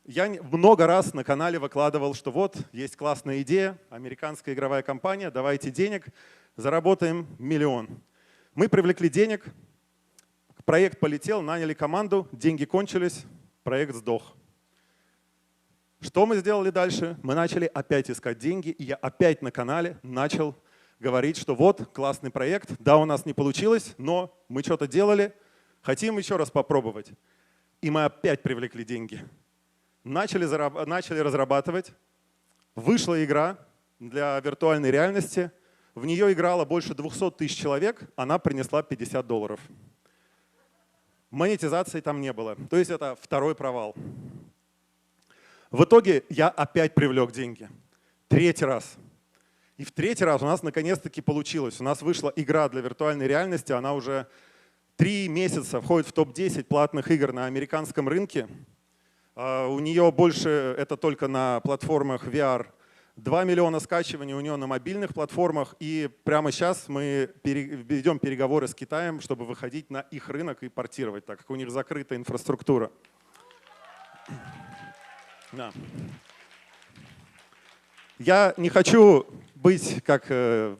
Я много раз на канале выкладывал, что вот есть классная идея, американская игровая компания, давайте денег, заработаем 1 миллион. Мы привлекли денег. Проект полетел, наняли команду, деньги кончились, проект сдох. Что мы сделали дальше? Мы начали опять искать деньги, и я опять на канале начал говорить, что вот, классный проект, да, у нас не получилось, но мы что-то делали, хотим еще раз попробовать. И мы опять привлекли деньги. Начали разрабатывать, вышла игра для виртуальной реальности, в нее играло больше 200 тысяч человек, она принесла $50. Монетизации там не было. То есть это второй провал. В итоге я опять привлек деньги. 3-й раз. И в 3-й раз у нас наконец-таки получилось. У нас вышла игра для виртуальной реальности. Она уже 3 месяца входит в топ-10 платных игр на американском рынке. У нее больше, это только на платформах VR, 2 миллиона скачиваний у нее на мобильных платформах. И прямо сейчас мы ведем переговоры с Китаем, чтобы выходить на их рынок и портировать, так как у них закрытая инфраструктура. Да. Я не хочу быть как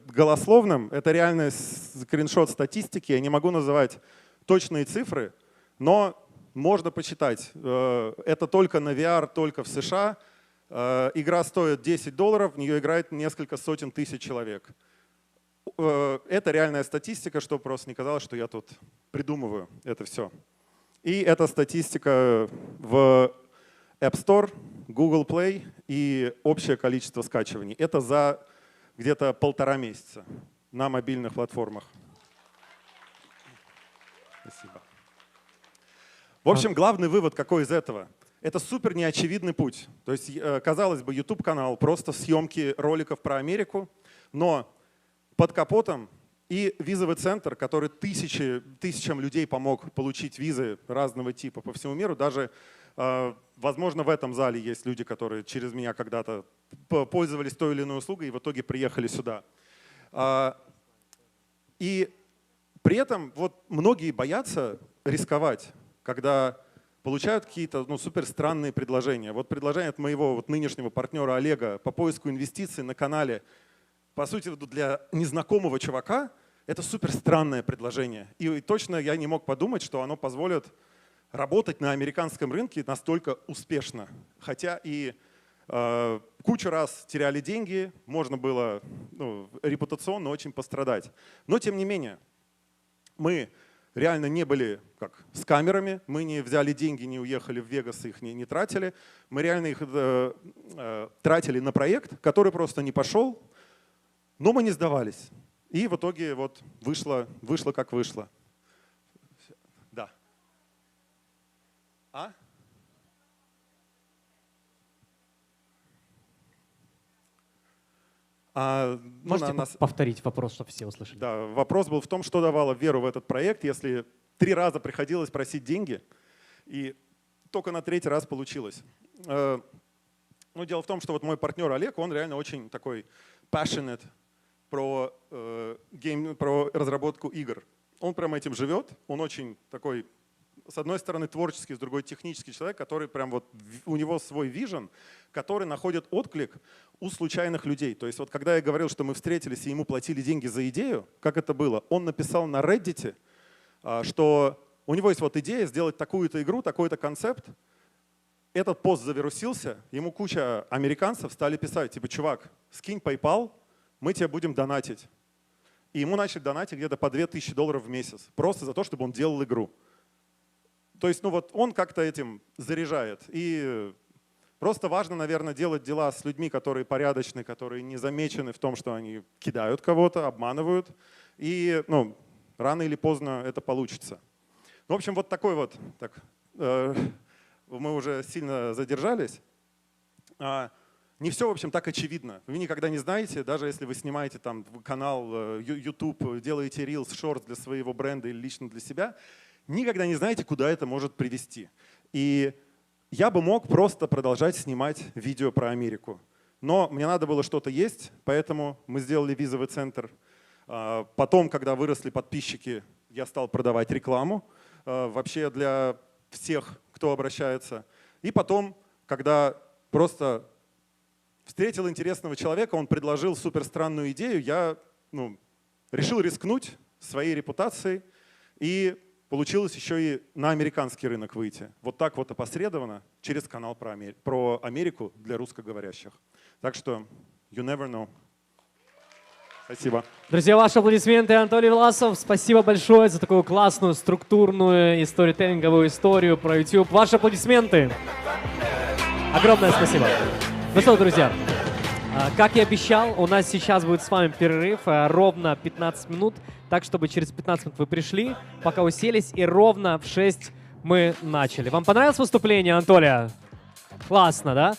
голословным. Это реальный скриншот статистики. Я не могу называть точные цифры, но можно почитать. Это только на VR, только в США. Игра стоит $10, в нее играет несколько сотен тысяч человек. Это реальная статистика, чтобы просто не казалось, что я тут придумываю это все. И это статистика в App Store, Google Play и общее количество скачиваний. Это за где-то 1,5 месяца на мобильных платформах. Спасибо. В общем, главный вывод какой из этого? Это супер неочевидный путь. То есть, казалось бы, YouTube-канал, просто съемки роликов про Америку, но под капотом и визовый центр, который тысячам людей помог получить визы разного типа по всему миру. Даже, возможно, в этом зале есть люди, которые через меня когда-то пользовались той или иной услугой и в итоге приехали сюда. И при этом вот многие боятся рисковать, когда получают какие-то супер странные предложения. Вот предложение от моего нынешнего партнера Олега по поиску инвестиций на канале. По сути, для незнакомого чувака это супер странное предложение. И точно я не мог подумать, что оно позволит работать на американском рынке настолько успешно. Хотя и кучу раз теряли деньги, можно было репутационно очень пострадать. Но тем не менее, мы реально не были как с камерами, мы не взяли деньги, не уехали в Вегас, их не тратили. Мы реально их тратили на проект, который просто не пошел, но мы не сдавались. И в итоге вот вышло как вышло. Да. А? Можете повторить вопрос, чтобы все услышали? Да, вопрос был в том, что давало веру в этот проект, если 3 раза приходилось просить деньги, и только на 3-й раз получилось. Ну, дело в том, что вот мой партнер Олег, он реально очень такой passionate про разработку игр. Он прямо этим живет, он очень такой, с одной стороны, творческий, с другой технический человек, который прям вот, у него свой вижен, который находит отклик у случайных людей. То есть вот когда я говорил, что мы встретились и ему платили деньги за идею, как это было? Он написал на Reddit, что у него есть вот идея сделать такую-то игру, такой-то концепт. Этот пост завирусился, ему куча американцев стали писать, типа, чувак, скинь PayPal, мы тебе будем донатить. И ему начали донатить где-то по $2000 в месяц, просто за то, чтобы он делал игру. То есть, ну вот он как-то этим заряжает. И просто важно, наверное, делать дела с людьми, которые порядочны, которые не замечены в том, что они кидают кого-то, обманывают. И ну, рано или поздно это получится. В общем, вот такой вот. Так, мы уже сильно задержались. Не все, в общем, так очевидно. Вы никогда не знаете, даже если вы снимаете там канал YouTube, делаете Reels, Shorts для своего бренда или лично для себя, никогда не знаете, куда это может привести. И я бы мог просто продолжать снимать видео про Америку. Но мне надо было что-то есть, поэтому мы сделали визовый центр. Потом, когда выросли подписчики, я стал продавать рекламу вообще для всех, кто обращается. И потом, когда просто встретил интересного человека, он предложил суперстранную идею, я решил рискнуть своей репутацией и получилось еще и на американский рынок выйти. Вот так вот опосредованно через канал про Америку для русскоговорящих. Так что you never know. Спасибо. Друзья, ваши аплодисменты. Анатолий Власов, спасибо большое за такую классную, структурную и сторителлинговую историю про YouTube. Ваши аплодисменты. Огромное спасибо. Ну что, друзья, как и обещал, у нас сейчас будет с вами перерыв ровно 15 минут, так, чтобы через 15 минут вы пришли, пока уселись, и ровно в 6 мы начали. Вам понравилось выступление, Анатолия? Классно, да?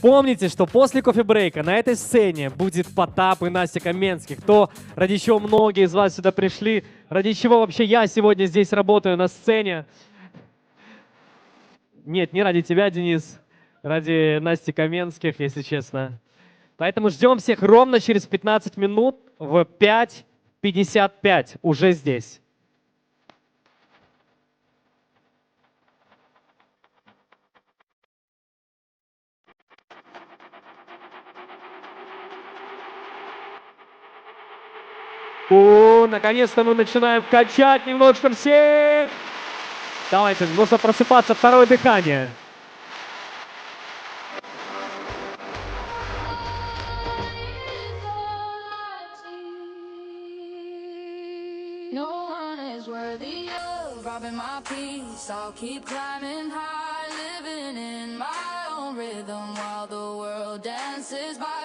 Помните, что после кофе-брейка на этой сцене будет Потап и Настя Каменских. То, ради чего многие из вас сюда пришли, ради чего вообще я сегодня здесь работаю на сцене. Нет, не ради тебя, Денис, ради Насти Каменских, если честно. Поэтому ждем всех ровно через 15 минут в 5:55 уже здесь. Наконец-то мы начинаем качать немножко всех. Давайте, нужно просыпаться, второе дыхание. No one is worthy of robbing my peace. I'll keep climbing high, living in my own rhythm while the world dances by.